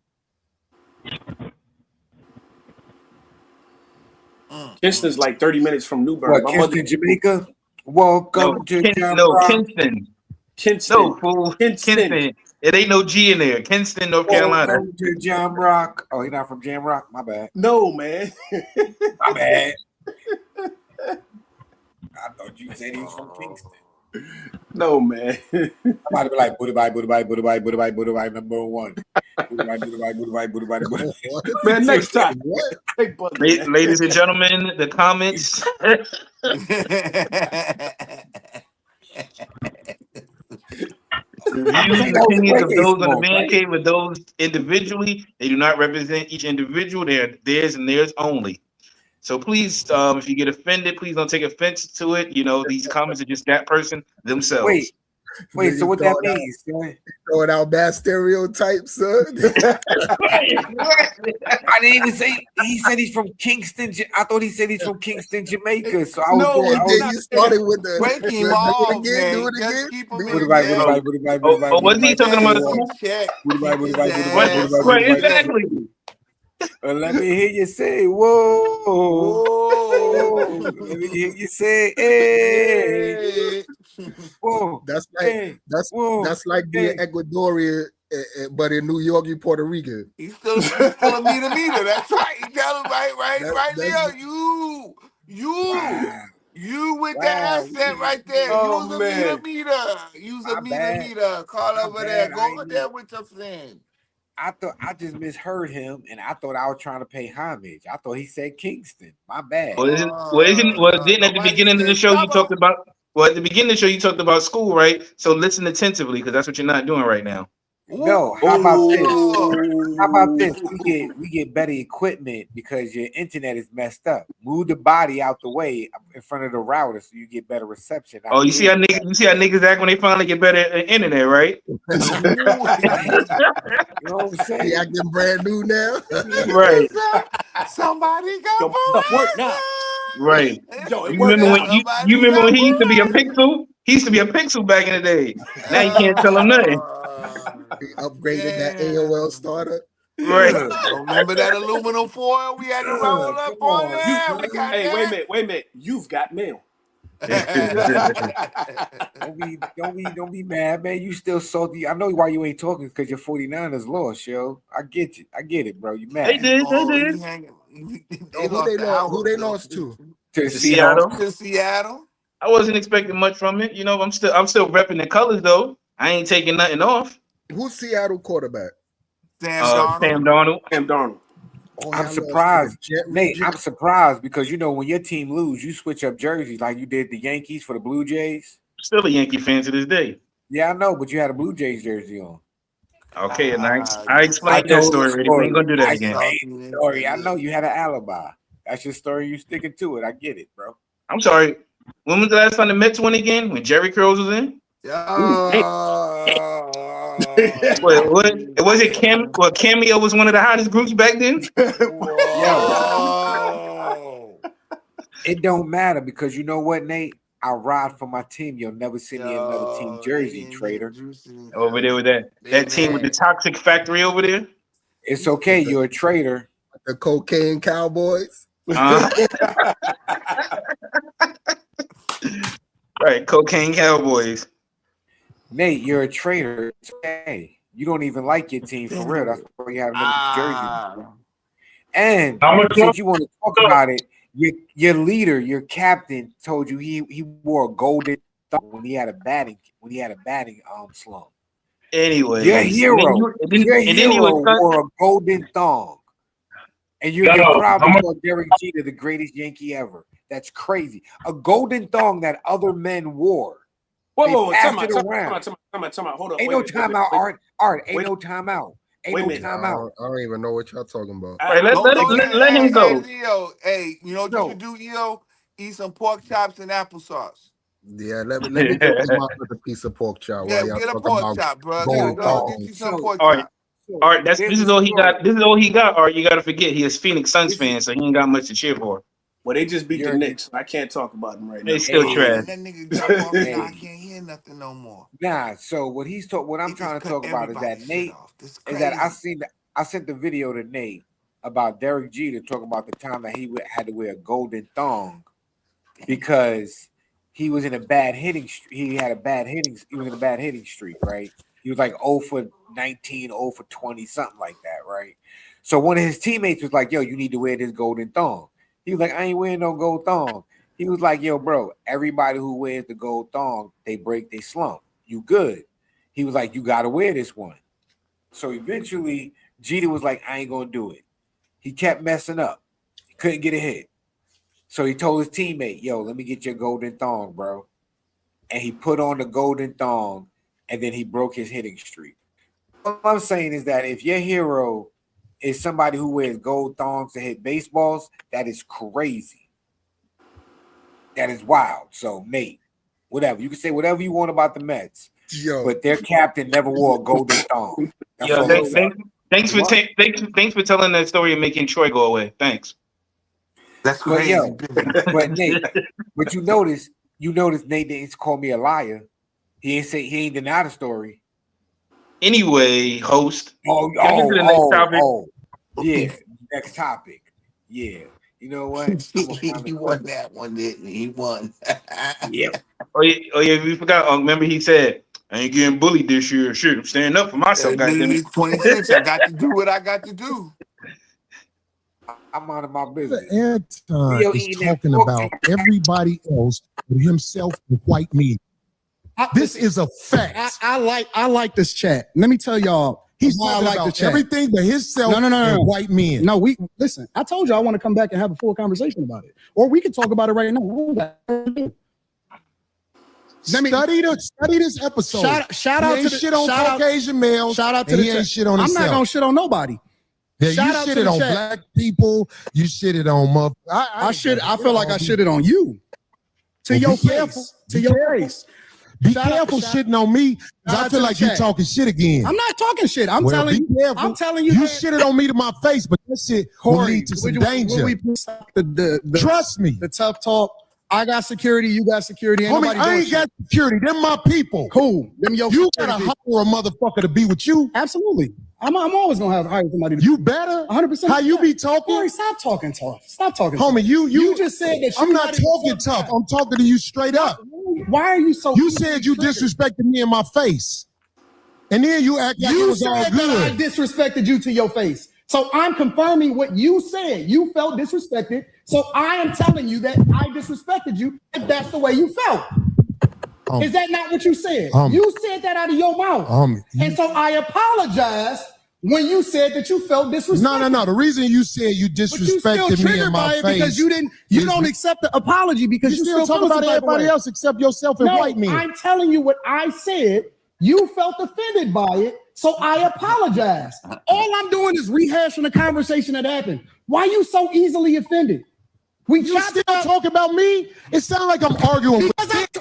Kinston's like 30 minutes from New Bern. Kinston, Jamaica? Welcome to Kinston. Kinston. No, fool. Kinston. It ain't no G in there. Kinston, North Carolina. Welcome to Jamrock. Oh, you're not from Jamrock? My bad. No, man. My bad. I thought you said he was from Kingston. No, man. I might have been like, booty bye, number one. Booty bye. Man, next time. Ladies and gentlemen, the comments. The views and opinions of those on the Man Cave with those individually, they do not represent each individual. They're theirs and theirs only. So please, if you get offended, please don't take offense to it. You know, these comments are just that person themselves. Wait, Wait, so Niggas what that means? throwing out bad stereotypes, son. I didn't even say. He said he's from Kingston. I thought he said he's from Kingston, Jamaica. So I was. No, And I then was you started with the break him do it off, again, do man. it Just again. keep him Do what it in about again. check. Was he talking about In school? check. What Keep his ass. Right, exactly. Let me hear you say, whoa. Whoa. Let me hear you say, hey. Whoa. That's like Hey. that's Whoa. that's like being Hey. Ecuadorian, but in New York you Puerto Rican. He's still a meter. That's right. You tell him right, That's Leo. You with that Wow. accent right there. Oh, Use a man. meter. Use a My bad. meter. Call My over there. bad. Go over there with your friend. I thought I just misheard him, and I thought I was trying to pay homage. I thought he said Kingston. My bad. Well, didn't at the Nobody beginning of the said show you trouble. talked about? Well, at the beginning of the show you talked about school, right? So listen attentively because that's what you're not doing right now. No, how about this? How about this? We get better equipment because your internet is messed up. Move the body out the way in front of the router so you get better reception. Oh, you see how niggas act when they finally get better internet, right? You know what I'm saying? He acting brand new now. Right. Somebody got Work now. Right. Yo, it You worked remember now. when you remember when he used to be a pixel? He used to be a pixel back in the day. Now you can't tell him nothing. He upgraded that AOL starter. Right. Remember that aluminum foil we had to roll up on there? We got Hey, that. wait a minute. You've got mail. Don't be mad, man. You still salty. I know why you ain't talking because your 49ers lost, yo. I get you. I get it, bro. You mad. They did. Oh, They he did. hanging. Oh, who they lost to? To Seattle. To Seattle. I wasn't expecting much from it. You know, I'm still repping the colors though. I ain't taking nothing off. Who's Seattle quarterback? Sam Darnold. Sam Darnold. Oh, I'm y'all surprised. lost to the Jet Nate, Jet- I'm surprised because you know when your team lose, you switch up jerseys like you did the Yankees for the Blue Jays. Still a Yankee fan to this day. Yeah, I know, but you had a Blue Jays jersey on. Okay, and I explained that told story the already. We ain't gonna do that I again. explained the story. I know you had an alibi. That's your story. You sticking to it. I get it, bro. I'm sorry. When was the last time the Mets won again? When Jerry Curls was in? What was it? Cameo was one of the hottest groups back then. Yo, it don't matter because you know what, Nate? I ride for my team. You'll never see me another team jersey, traitor. Over there with that team with the toxic factory over there. It's okay. You're a traitor. The cocaine cowboys. Right, cocaine cowboys. Nate, you're a traitor. It's okay. You don't even like your team for real. That's why you have another jersey. And since you want to talk about it, your leader, your captain, told you he wore a golden thumb when he had a batting slump. Anyway, your hero, wore a golden thong, and you're proud to call Derek Jeter the greatest Yankee ever. That's crazy. A golden thong that other men wore. Whoa, Time out. Hold up. Ain't no timeout, Art. Ain't no timeout. Ain't no timeout. I don't even know what y'all talking about. All right, let him go. Leo, hey, you know what you should do, Leo? Eat some pork chops and applesauce. Yeah, let me go get my other piece of pork chop. Yeah, while y'all get a talk pork about chop, bro. gold Go thongs. get you some pork All right, chop. all right. This is all he got. This is all he got. Or you got to forget he is Phoenix Suns fan, so he ain't got much to cheer for. Well, they just beat the Knicks. I can't talk about them right now. They still trash. That nigga dropped off and I can't hear nothing no more. Nah, so what I'm trying to talk about is that Nate is that I sent the video to Nate about Derek Jeter talking about the time that he had to wear a golden thong because he was in a bad hitting. He was in a bad hitting streak, right? He was like 0 for 19, 0 for 20, something like that, right? So one of his teammates was like, "Yo, you need to wear this golden thong." He was like, "I ain't wearing no gold thong." He was like, "Yo, bro, everybody who wears the gold thong, they slump. You good?" He was like, "You gotta wear this one." So eventually, Jeter was like, "I ain't gonna do it." He kept messing up. He couldn't get a hit. So he told his teammate, "Yo, let me get your golden thong, bro." And he put on the golden thong, and then he broke his hitting streak. What I'm saying is that if your hero is somebody who wears gold thongs to hit baseballs, that is crazy. That is wild. So, Nate, whatever. You can say whatever you want about the Mets. but their captain never wore a golden thong. Yo, thanks for telling that story and making Troy go away. Thanks. That's But crazy. but Nate, but you notice Nate didn't call me a liar. He ain't deny the story. Anyway, host. Yeah, next topic. Yeah, you know what? He won that one, didn't he? He won. Yep. Oh yeah, we forgot. Remember he said, "I ain't getting bullied this year. Shit, I'm standing up for myself." It's 26. I got to do what I got to do. I'm out of my business. Anton is talking about everybody else but himself and white meat. This is a fact. I like this chat. Let me tell y'all. He's talking about everything but himself and white men. No, listen. I told you I want to come back and have a full conversation about it, or we can talk about it right now. Study this episode. Shout out to the shit on Caucasian males. Shout out to the chat. Shit on I'm himself. not gonna shit on nobody. Yeah, you shitted on black people. You shitted on motherfuckers. I feel like I shitted on you. To your face. To your face. Be careful shitting on me, because I feel like you're talking shit again. I'm not talking shit. I'm telling you. You shitted on me to my face, but that shit will lead to some danger. Trust me. The tough talk. I got security. You got security. Homie, I ain't got security. Them my people. Cool. You gotta hire a motherfucker to be with you. Absolutely. I'm always gonna hire somebody. You better. 100%. How you be talking? Corey, stop talking tough. Stop talking. Homie, you just said that. I'm not talking tough. I'm talking to you straight up. Why are you so? You said you disrespected me in my face, and then you act like it was all good. That I disrespected you to your face. So I'm confirming what you said. You felt disrespected. So I am telling you that I disrespected you. If that's the way you felt. Is that not what you said? You said that out of your mouth. And so I apologize when you said that you felt disrespected. No. The reason you said you disrespected me in my face because you don't accept the apology because you still talk about everybody else except yourself and white men. I'm telling you what I said. You felt offended by it, so I apologize. All I'm doing is rehashing the conversation that happened. Why are you so easily offended? You still talking about me? It sounds like I'm arguing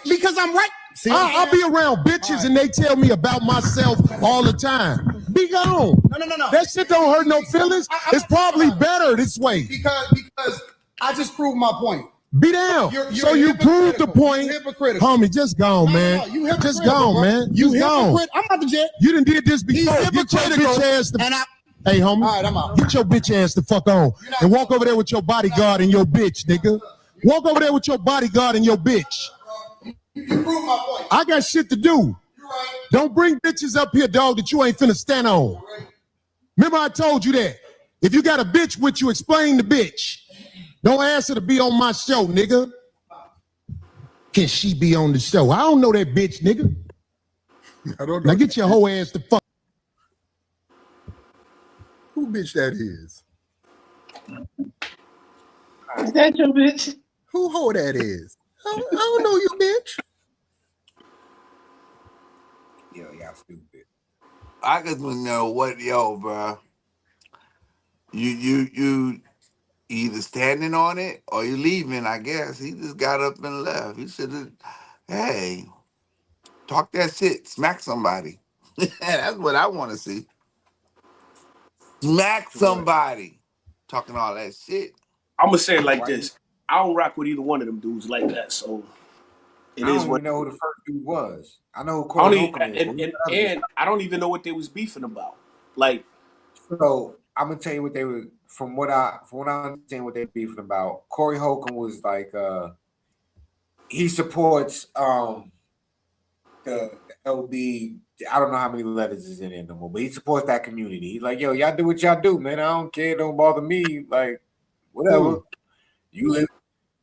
because I'm right. See, I'll be around bitches and they tell me about myself all the time. Be gone. No. That shit don't hurt no feelings. It's probably better this way. Because I just proved my point. Be down. You proved the point. Homie, just gone, man. Just gone, man. You gone. I'm not the jet. You done did this before. Get your bitch ass Hey, homie. All right, I'm out. Get your bitch ass the fuck on. And walk over there with your bodyguard and your bitch, nigga. Walk over there with your bodyguard and your bitch. You proved my point. I got shit to do. You're right. Don't bring bitches up here, dog, that you ain't finna stand on. Remember I told you that. If you got a bitch with you, explain the bitch. Don't ask her to be on my show, nigga. Can she be on the show? I don't know that bitch, nigga. I don't know. Now get your whole ass the fuck. Who bitch that is? Is that your bitch? Who hoe that is? I don't know you, bitch. Yo, y'all stupid. I just want to know what, bro. You either standing on it or you leaving, I guess. He just got up and left. He should have, hey, talk that shit, smack somebody. That's what I want to see. Smack somebody. Talking all that shit. I'm going to say it like this. I don't rock with either one of them dudes like that, so I don't even know who the first dude was. I know who Corey Holcomb is. And I don't even know what they was beefing about. Like, so I'm gonna tell you what they were. From what I understand, what they're beefing about. Corey Holcomb was like, he supports the LB. I don't know how many letters is in there no more, but he supports that community. He's like, yo, y'all do what y'all do, man. I don't care. Don't bother me. Like, whatever. You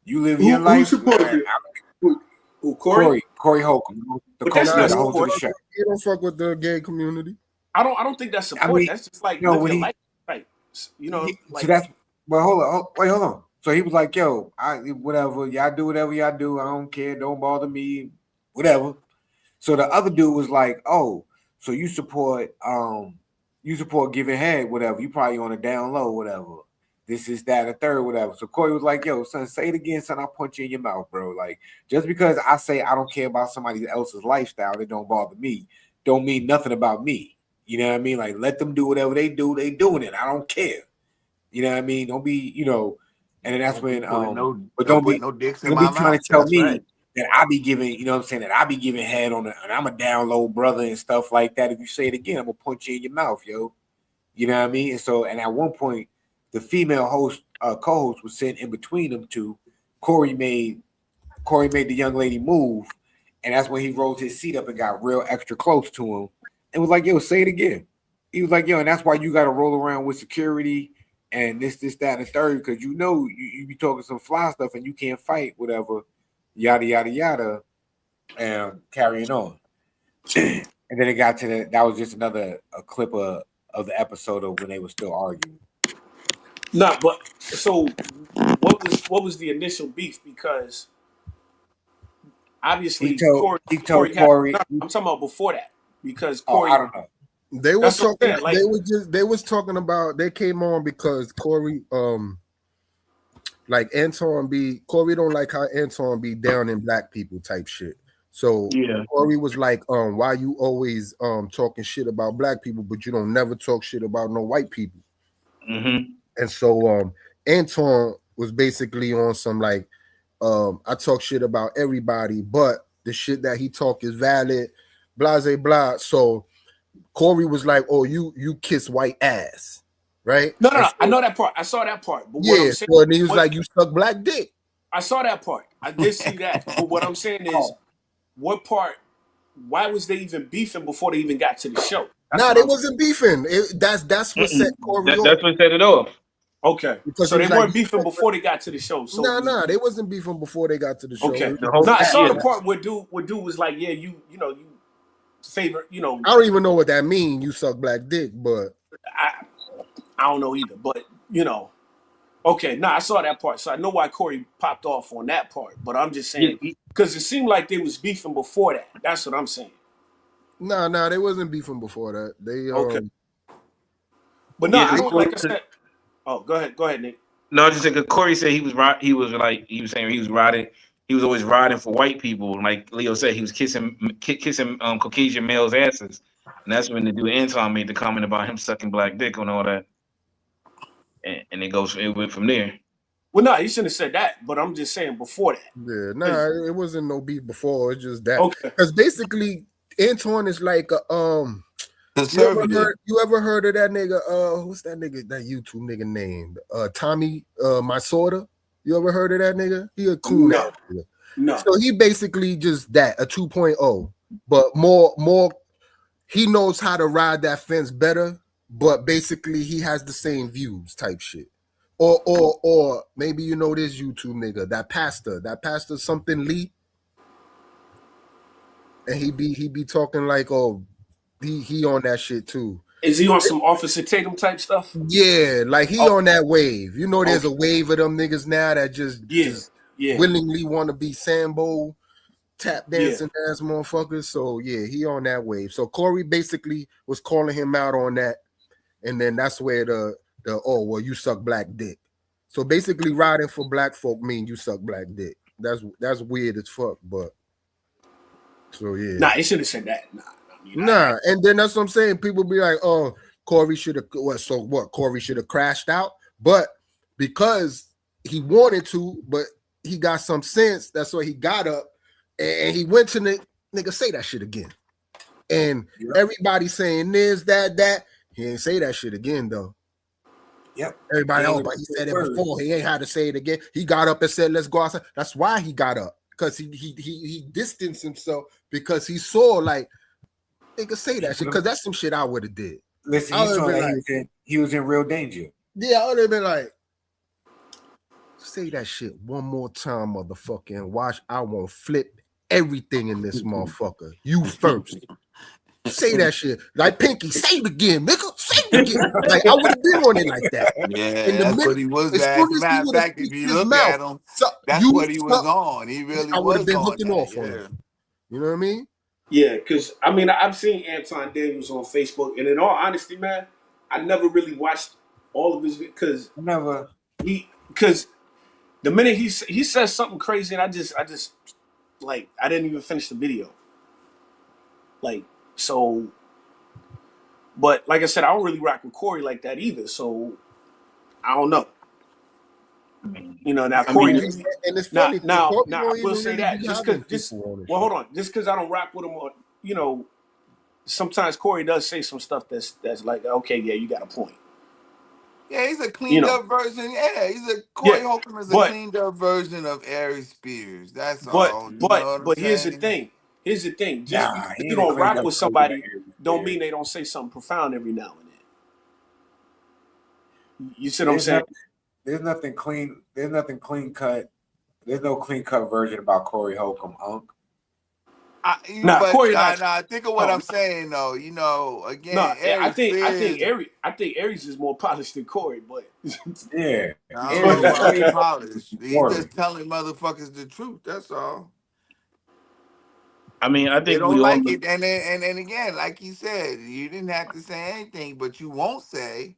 live your life. Who Corey Holcomb, the but that's not the host of the support. show. You don't fuck with the gay community. I don't think that's support. I mean, that's just like no, live when your he- life. Like, you know, like, So that's well. Hold on. So he was like, "Yo, whatever y'all do, whatever y'all do. I don't care. Don't bother me. Whatever." So the other dude was like, "Oh, so you support giving head, whatever. You probably on a down low, whatever." this is that, and third, whatever. So Corey was like, yo, son, say it again, son. I'll punch you in your mouth, bro. Like, just because I say I don't care about somebody else's lifestyle, that don't bother me, don't mean nothing about me. You know what I mean? Like, let them do whatever they do, they doing it. I don't care. You know what I mean? Don't be, and then that's when but don't be no dicks in don't my be trying mouth. to tell That's me right. that I be giving, you know what I'm saying, that I be giving head on it, and I'm a down low brother and stuff like that. If you say it again, I'm gonna punch you in your mouth, yo. You know what I mean? And so, and at one point, the female host, co-host was sitting in between them two. Corey made the young lady move, and that's when he rolled his seat up and got real extra close to him and was like, yo, say it again. He was like, yo, and that's why you got to roll around with security and this, that, and the third, because you be talking some fly stuff and you can't fight, whatever, yada, yada, yada, and carrying on. And then it got to that was just a clip of the episode of when they were still arguing. Nah, but so what was the initial beef? Because obviously Corey I'm talking about before that, because Corey. I don't know. They were talking. They was talking about. They came on because Corey, like Anton B. Corey don't like how Anton be down in black people type shit. So Corey was like, why you always talking shit about black people, but you don't never talk shit about no white people. Mm-hmm. And so Anton was basically on some like, I talk shit about everybody, but the shit that he talk is valid, blase blah. So Corey was like, oh, you kiss white ass, right? No, I know that part. I saw that part. But yeah, what I'm saying, so and he was like, you suck black dick. I saw that part. I did see that. But what I'm saying is, what part? Why was they even beefing before they even got to the show? They wasn't beefing. That's what set Corey off. That's what set it off. Okay, because so they weren't beefing before they got to the show. So they wasn't beefing before they got to the show. Okay, I saw the part where dude was like, yeah, you favorite, I don't even know what that means. You suck black dick, but I don't know either. But okay, I saw that part, so I know why Corey popped off on that part. But I'm just saying because it seemed like they was beefing before that. That's what I'm saying. No, they wasn't beefing before that. They okay, but I don't like I said. Oh, go ahead, Nick. No, just like Corey said, he was saying he was riding. He was always riding for white people. Like Leo said, he was kissing Caucasian males' asses, and that's when the dude Anton made the comment about him sucking black dick and all that, and it went from there. Well, no, he shouldn't have said that, but I'm just saying before that. Yeah, it wasn't no beef before. It's just that. Okay. Because basically, Anton is like a You ever heard of that nigga? What's that nigga? That YouTube nigga named Tommy Mysorta. You ever heard of that nigga? He a cool nigga. No. So he basically just that a 2.0, but more. He knows how to ride that fence better, but basically he has the same views type shit. Or maybe you know this YouTube nigga, that pastor something Lee, and he be talking like he on that shit too. Is he on some Officer Tatum type stuff? Yeah, like he on that wave. You know, there's a wave of them niggas now that just willingly want to be Sambo tap dancing ass motherfuckers. So yeah, he on that wave. So Corey basically was calling him out on that, and then that's where the you suck black dick. So basically, riding for black folk mean you suck black dick. That's weird as fuck, but so yeah. Nah, he should have said that. Nah, and then that's what I'm saying. People be like, "Oh, Corey should have." So what? Corey should have crashed out, but because he wanted to, but he got some sense. That's why he got up and he went to the nigga say that shit again. And everybody saying this, that. He ain't say that shit again though. Yep. Everybody, but he said it before. He ain't had to say it again. He got up and said, "Let's go outside." That's why he got up, because he distanced himself because he saw like. Nigga say that shit because that's some shit I would have did. Listen, he was in real danger. Yeah, I would have been like, say that shit one more time, motherfucker, and watch. I won't flip everything in this motherfucker. You first. Say that shit. Like Pinky, say it again, nigga. Say it again. Like I would have been on it like that. Yeah, that's what he was. As matter of fact, if you look at him, that's what he was on. He really I would have been on hooking that, off on it. You know what I mean? Yeah, because I've seen Anton Daniels on Facebook, and in all honesty, man, I never really watched All of his because Never. because the minute he says something crazy, and I just like I didn't even finish the video. Like so, but like I said, I don't really rock with Corey like that either. So I don't know. You know, now I Corey. mean, And it's funny. Now Corey I don't will even say really that be just having because people on the well, show. hold on, just because I don't rock with him on, you know, sometimes Corey does say some stuff that's like, okay, yeah, you got a point. Yeah, he's a cleaned up version. Yeah, Corey Holcomb is a but cleaned up version of Aries Spears. That's all. You know what I'm here's the saying? thing. Here's the thing. Just Nah, because he you ain't a don't cleaned rock up with version of somebody, Aries don't mean Spears. they don't say something profound every now and then. You see what I'm There's saying? There's nothing clean. There's nothing clean cut. There's no clean cut version about Corey Holcomb, Unc. Corey not. Nah, think of what I'm saying though. You know, again, I Aries Spears. think Aries is more polished than Corey, but yeah, I don't know about polished. He's just telling motherfuckers the truth. That's all. I mean, I They think don't we all. like it, and again, like he said, you didn't have to say anything, but you won't say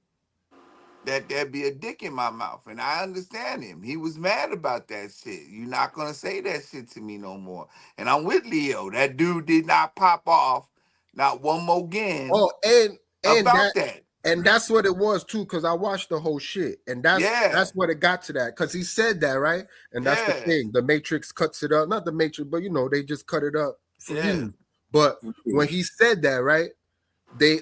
that there'd be a dick in my mouth, and I understand him. He was mad about that shit. You're not gonna say that shit to me no more. And I'm with Leo. That dude did not pop off, not one more again. Oh, and about that. And that's what it was too, because I watched the whole shit, and that's what it got to that, because he said that, right? And that's the thing. The Matrix cuts it up, not the Matrix, but they just cut it up for you. But when he said that, right, they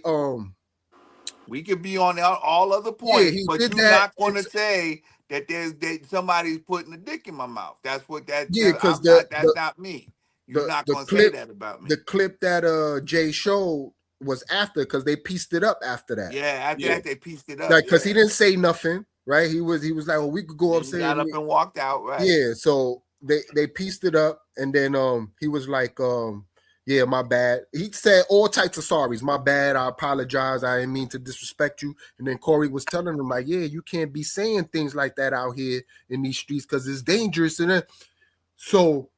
we could be on all other points, but you're not going to say that somebody's putting a dick in my mouth. That's what that's not me. You're not going to say that about me. The clip that Jay showed was after, because they pieced it up after that. Yeah, after that they pieced it up. Like, because he didn't say nothing, right? He was like, well, we could go upstairs. He got up and walked out, right? Yeah, so they pieced it up, and then he was like, yeah, my bad. He said all types of sorries. My bad. I apologize. I didn't mean to disrespect you. And then Corey was telling him, like, yeah, you can't be saying things like that out here in these streets because it's dangerous. And then so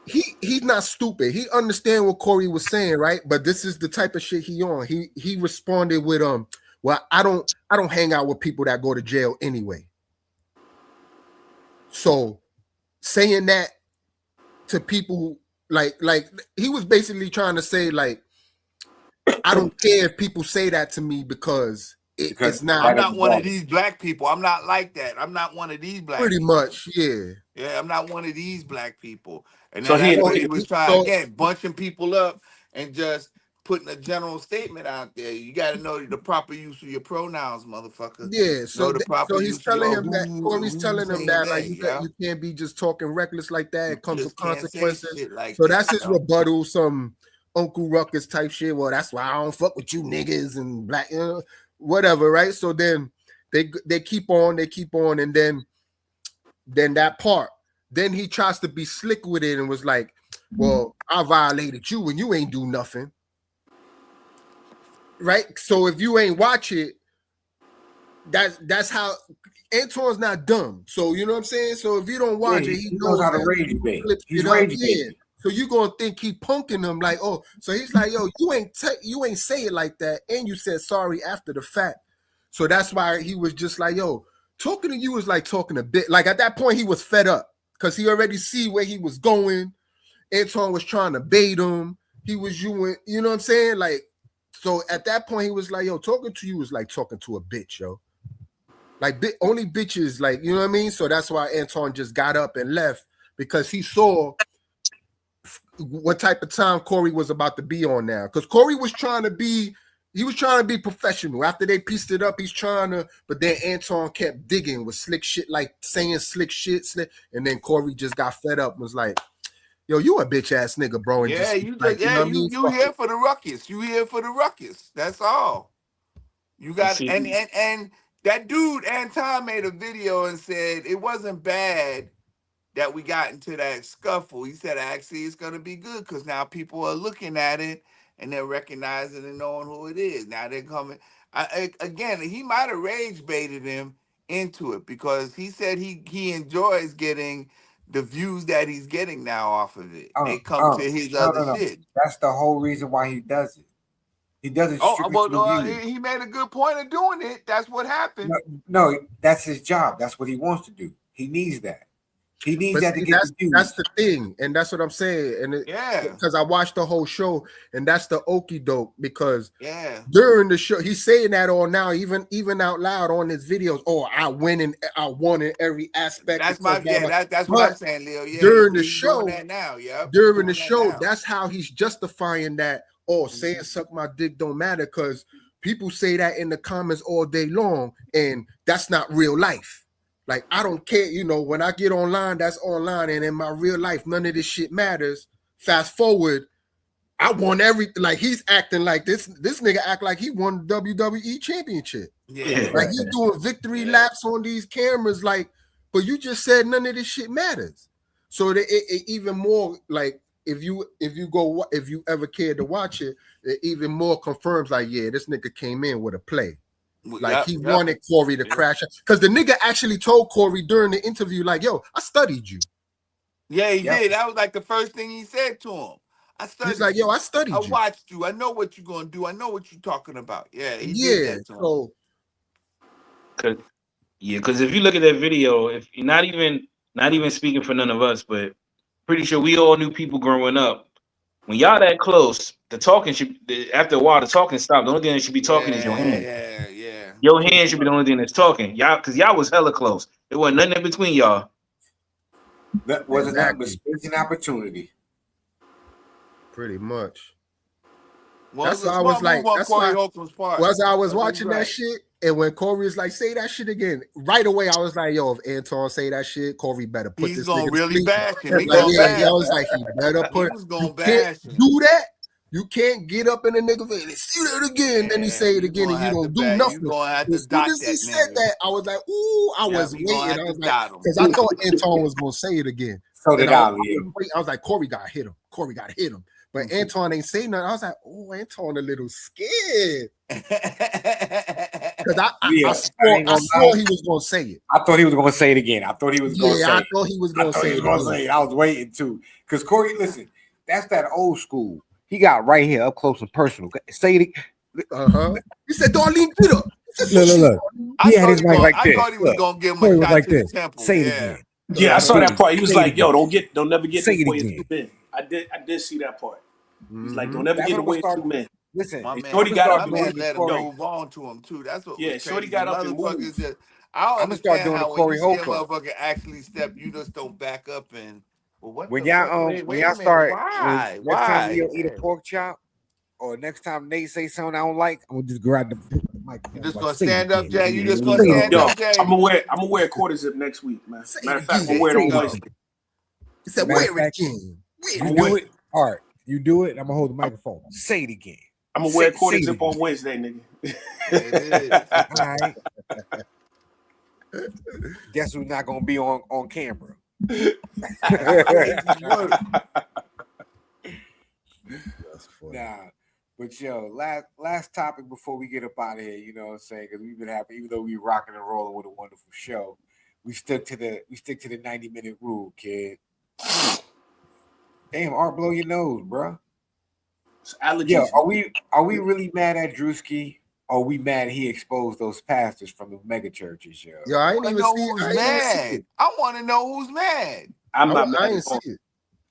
he's not stupid. He understand what Corey was saying, right? But this is the type of shit he on. He responded with well, I don't hang out with people that go to jail anyway. So saying that to people, like he was basically trying to say, like, I don't care if people say that to me because it's not. I'm not one of these black people. I'm not like that. I'm not one of these black pretty people. much, yeah. Yeah, I'm not one of these black people. And so that's what he was trying, again, bunching people up and just putting a general statement out there. You got to know the proper use of your pronouns, motherfucker. Yeah, so he's telling him that Corey's telling him that, like, you can't be just talking reckless like that. It comes with consequences. So that's his rebuttal, some Uncle Ruckus type shit. Well, that's why I don't fuck with you niggas and black, whatever, right? So then they keep on, and then that part. Then he tries to be slick with it and was like, well, I violated you and you ain't do nothing. Right? So if you ain't watch it, that's how Antoine's not dumb. So you know what I'm saying? So if you don't watch it, he knows how to rage bait. He's rage baiting. So you gonna think he punking him like, oh, so he's like, yo, you ain't say it like that, and you said sorry after the fact. So that's why he was just like, yo, talking to you is like talking a bit. Like at that point, he was fed up because he already see where he was going. Antoine was trying to bait him. He was you know what I'm saying? Like, so at that point, he was like, yo, talking to you is like talking to a bitch, yo. Like only bitches, like, you know what I mean? So that's why Antoine just got up and left, because he saw what type of time Corey was about to be on now. Because Corey was trying to be professional. After they pieced it up, he's trying to, but then Antoine kept digging with slick shit, like saying slick shit, and then Corey just got fed up and was like, yo, you a bitch ass nigga, bro. And yeah, just, you like, you here for the ruckus. You here for the ruckus. That's all. You got and that dude Anton made a video and said it wasn't bad that we got into that scuffle. He said actually it's gonna be good because now people are looking at it and they're recognizing and knowing who it is. Now they're coming. Again, he might have rage baited him into it because he said he enjoys getting the views that he's getting now off of it. They come to his other shit. That's the whole reason why he does it. He doesn't. Oh, well, he made a good point of doing it. That's what happened. No, that's his job. That's what he wants to do. He needs that. He needs that to get the views. That's the thing, and that's what I'm saying. And because I watched the whole show, and that's the okie doke. Because during the show, he's saying that all now, even out loud on his videos. Oh, I won in every aspect. That's that's what I'm saying, Leo. Yeah, during the show, doing that now, during the show, that's how he's justifying that. Oh, saying suck my dick don't matter because people say that in the comments all day long, and that's not real life. Like, I don't care, when I get online, that's online. And in my real life, none of this shit matters. Fast forward, I won everything. Like, he's acting like this nigga act like he won the WWE championship. Yeah. Like, he's doing victory laps on these cameras. Like, but you just said none of this shit matters. So it even more, like, if you ever cared to watch it, it even more confirms, like, yeah, this nigga came in with a play. Like, he wanted Corey to crash out. Because the nigga actually told Corey during the interview, like, yo, I studied you. Yeah, he did. That was like the first thing he said to him. I studied. He's like, yo, I studied you. I watched you. I know what you're going to do. I know what you're talking about. Yeah, he did that to him. Because if you look at that video, if you're not even speaking for none of us, but pretty sure we all knew people growing up. When y'all that close, the talking after a while, the talking stopped. The only thing that should be talking is your hand. Yeah. Your hand should be the only thing that's talking. Y'all, because y'all was hella close. There wasn't nothing in between y'all. That wasn't that an opportunity. Pretty much. Well, that's why I was like, I was watching right. that shit, and when Corey was like, say that shit again, right away I was like, yo, if Anton say that shit, Corey better put He's this gonna nigga really sleep. bash him. I was like, he better put. He was gonna you bash can't him. do that. You can't get up in a nigga face and say that again. Then he say it again, and you don't do nothing. You gonna have to as soon as he said that, I was like, ooh, I was waiting. I was like, because I thought Anton was gonna say it again. So did I. I was like, Corey got to hit him. Corey got to hit him. But Anton ain't saying nothing. I was like, oh, Anton a little scared. Because I swore he was going to say it. I thought he was going to say it again. I thought he was going to say it. I thought he was going to say it. I was waiting too. Because Corey, listen, that's that old school. He got right here up close and personal. Say it. He said, Darlene, get up. Look. He had his mic like this. I thought he was going to give him a shot to the temple. Say it again. Yeah, I saw that part. He was like, yo, don't never get the way it's 2 men. I did see that part. He's like, don't ever get away with 2 men. Listen, Shorty got up and let him move on to him too. That's what. Yeah, Shorty got up and moved. I don't understand doing how the Corey when you see a Holcomb. motherfucker actually step, you just don't back up and. Well, what when y'all start, why? Next time you'll eat a pork chop, or next time Nate say something I don't like, I'm gonna just grab the microphone. You just gonna stand up, Jay. You just gonna stand up, Jay. I'm gonna wear a quarter zip next week, man. Matter of fact, I'm gonna wear it on Wednesday. He said, wear it again. You do it. All right, you do it. I'm gonna hold the microphone. Say it again. I'm gonna wear a quarter zip on Wednesday, nigga. All right. Guess who's not gonna be on camera? Nah, but yo, last topic before we get up out of here, you know what I'm saying? Because we've been happy, even though we rocking and rolling with a wonderful show, we stick to the 90-minute rule, kid. Damn, Art, blow your nose, bro. Yo, are we really mad at Drewski? Or are we mad he exposed those pastors from the mega churches, yo? Yo, I ain't even see who's mad. I want to know who's mad. I'm not I mad. ain't see it.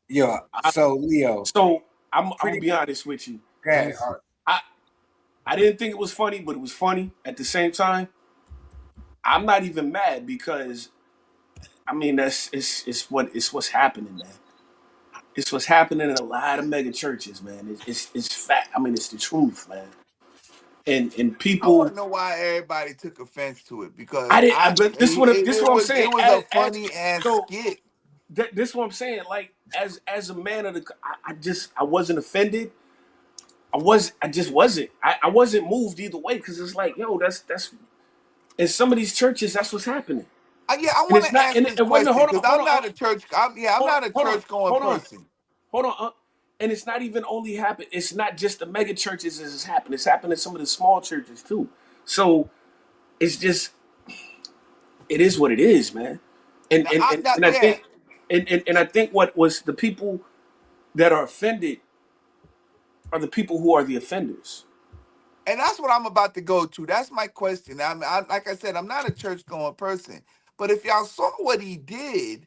Yo, so Leo. So I'm gonna be honest with you. Okay. I didn't think it was funny, but it was funny at the same time. I'm not even mad because I mean it's what's happening, man. It's what's happening in a lot of mega churches, man. It's fact. I mean, it's the truth, man. And people. I want to know why everybody took offense to it because But this is what I'm saying. It was a funny ass skit. This is what I'm saying. Like as a man of the, I wasn't offended. I just wasn't. I wasn't moved either way because it's like, yo, that's. In some of these churches, that's what's happening. Yeah, I want to ask this question because I'm not a church. I'm not a church going person. Hold on. And it's not even only happen. It's not just the mega churches as it's happening. It's happening in some of the small churches too. So it's just, it is what it is, man. And I think what was the people that are offended are the people who are the offenders. And that's what I'm about to go to. That's my question. Like I said, I'm not a church going person, but if y'all saw what he did,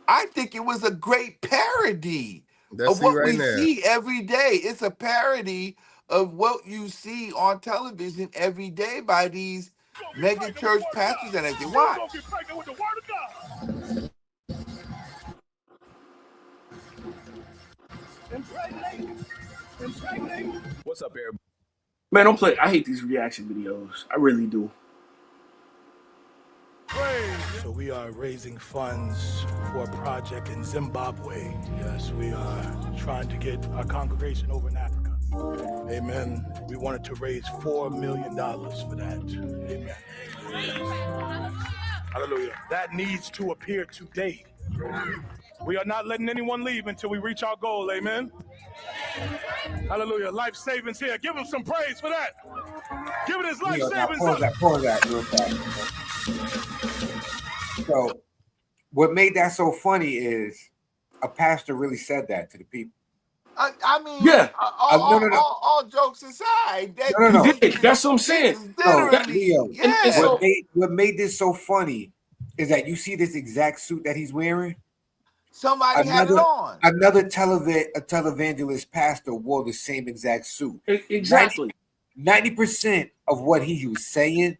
I think it was a great parody Let's of see what right we now. see every day. It's a parody of what you see on television every day by these mega church pastors and everything. Watch. What's up, everybody? Man, don't play. I hate these reaction videos. I really do. So we are raising funds for a project in Zimbabwe. Yes, we are trying to get our congregation over in Africa. Amen. We wanted to raise $4 million for that. Amen. Hallelujah. That needs to appear today. We are not letting anyone leave until we reach our goal. Amen. Hallelujah. Life savings here. Give him some praise for that. Give it his life savings. Pause that real fast. So, what made that so funny is a pastor really said that to the people. I mean, Yeah. all jokes aside, No. He did. That's what I'm saying. Literally, And so, what made this so funny is that you see this exact suit that he's wearing. Somebody had it on. Another televangelist pastor wore the same exact suit. Exactly. 90% of what he was saying,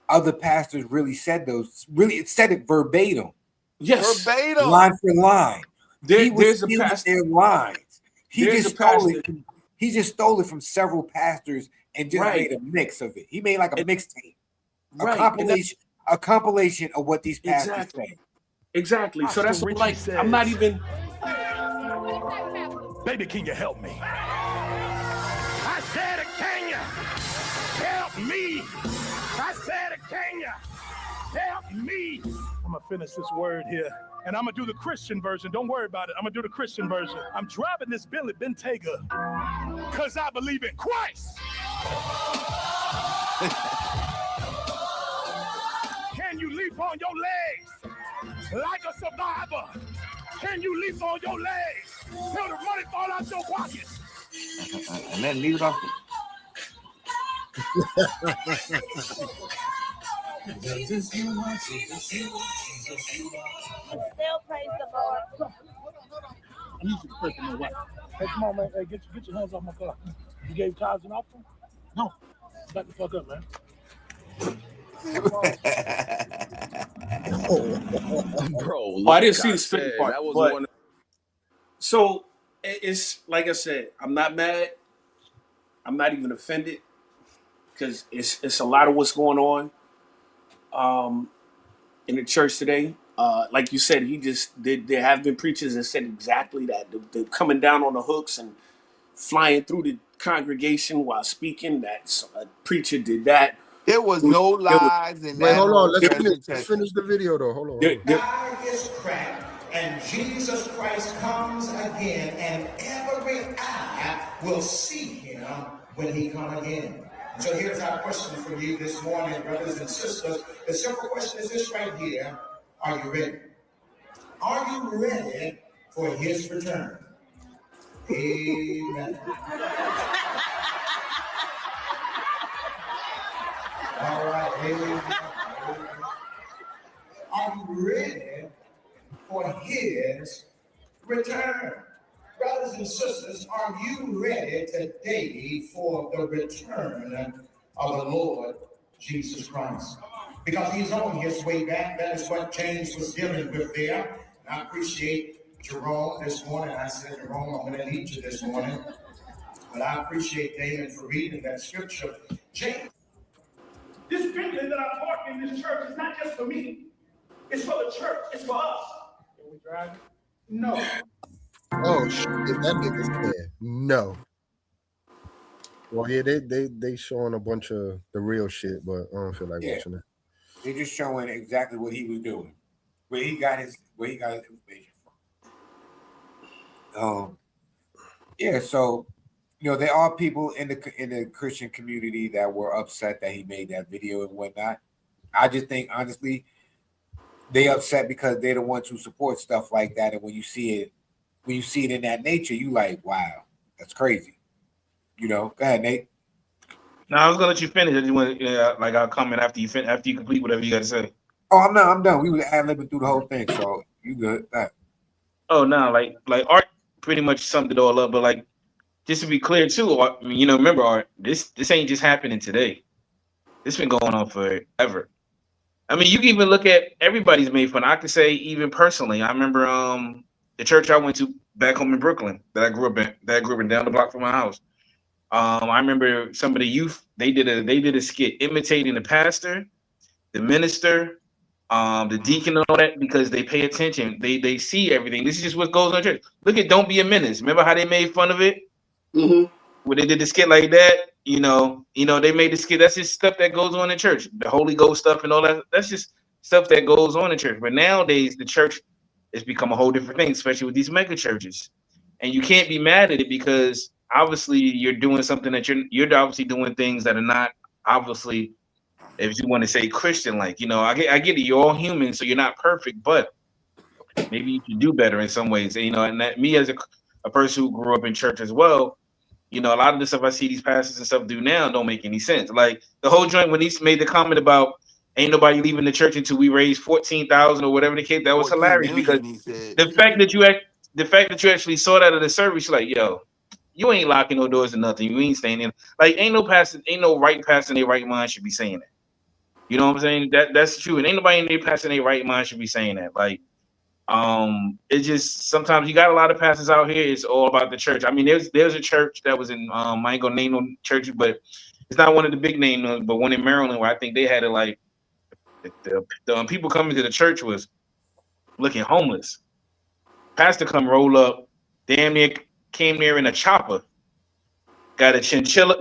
other pastors really said those. Really, said it verbatim. Yes. Verbatim. Line for line. There's a pastor. Their lines. He There's just a pastor. He just stole it from several pastors and just Right. made a mix of it. He made like a mixtape, Right. a compilation of what these pastors say. Exactly. So that's what, like, I'm not even. Baby, can you help me? I said, can you help me? I said, can you help me? I'm gonna finish this word here, and I'm gonna do the Christian version. Don't worry about it. I'm gonna do the Christian version. I'm driving this Billy Bentayga because I believe in Christ. Can you leap on your legs like a survivor? Can you leap on your legs till the money fall out your pocket? And then leave it off. Jesus, you are, Jesus, you are, Jesus, you are. And still praise the Lord. I need you to pray for my wife. Hey, come on, man. Hey, get your hands off my car. You gave tithes and offering? No. Back the fuck up, man. Bro, I didn't see the spitting part. That was one. So it's like I said, I'm not mad. I'm not even offended because it's a lot of what's going on in the church today. Like you said, there have been preachers that said exactly that. They're coming down on the hooks and flying through the congregation while speaking. That a preacher did that. There was no lies in Wait, that hold on. whole Let's presentation. finish the video though. Hold on. Die is cracked, and Jesus Christ comes again, and every eye will see him when he comes again. So here's our question for you this morning, brothers and sisters. The simple question is this right here. Are you ready? Are you ready for his return? Amen. All right, amen. Are you ready for his return? Brothers and sisters, are you ready today for the return of the Lord Jesus Christ? Because he's on his way back. That is what James was dealing with there. And I appreciate Jerome this morning. I said, Jerome, I'm going to need you this morning. But I appreciate David for reading that scripture. James. This building that I'm talking in this church is not just for me. It's for the church. It's for us. Can we drive it? No. Oh shit, that nigga said no. Well, yeah, they showing a bunch of the real shit, but I don't feel like watching it. They're just showing exactly what he was doing, where he got his information from. Yeah, so there are people in the Christian community that were upset that he made that video and whatnot. I just think honestly, they upset because they're the ones who support stuff like that, and when you see it in that nature, you like, wow, that's crazy. Go ahead, Nate. No, I was gonna let you finish. I just want like I'll comment after you after you complete whatever you got to say. Oh, I'm done. We was ad-libbing through the whole thing, so you good. Oh no, like Art pretty much summed it all up. But like just to be clear too, Art, I mean, remember Art, this ain't just happening today. This been going on forever. I mean, you can even look at everybody's made fun. I could say even personally, I remember the church I went to back home in Brooklyn that I grew up in down the block from my house. I remember some of the youth they did a skit imitating the pastor, the minister, the deacon, and all that because they pay attention. They see everything. This is just what goes on in church. Look at "Don't Be a Menace." Remember how they made fun of it? Mm-hmm. When they did the skit like that, they made the skit. That's just stuff that goes on in church. The Holy Ghost stuff and all that. That's just stuff that goes on in church. But nowadays, the church has become a whole different thing, especially with these mega churches. And you can't be mad at it because obviously you're doing something that you're obviously doing things that are not obviously, if you want to say Christian, like I get it. You're all human, so you're not perfect, but maybe you can do better in some ways. And that me as a person who grew up in church as well. A lot of the stuff I see these pastors and stuff do now don't make any sense. Like the whole joint when he made the comment about ain't nobody leaving the church until we raise 14,000 or whatever the case, that was 14 hilarious because million, he said. the fact that you actually saw that at the service, like, yo, you ain't locking no doors or nothing. You ain't staying in. Like, ain't no right pastor in their right mind should be saying that. You know what I'm saying? That's true. And ain't nobody in their pastor in their right mind should be saying that. Like, it's just sometimes you got a lot of pastors out here. It's all about the church. I mean, there's a church that was in I ain't gonna name no church, but it's not one of the big name ones, but one in Maryland where I think they had it like the people coming to the church was looking homeless. Pastor come roll up, damn near came there in a chopper, got a chinchilla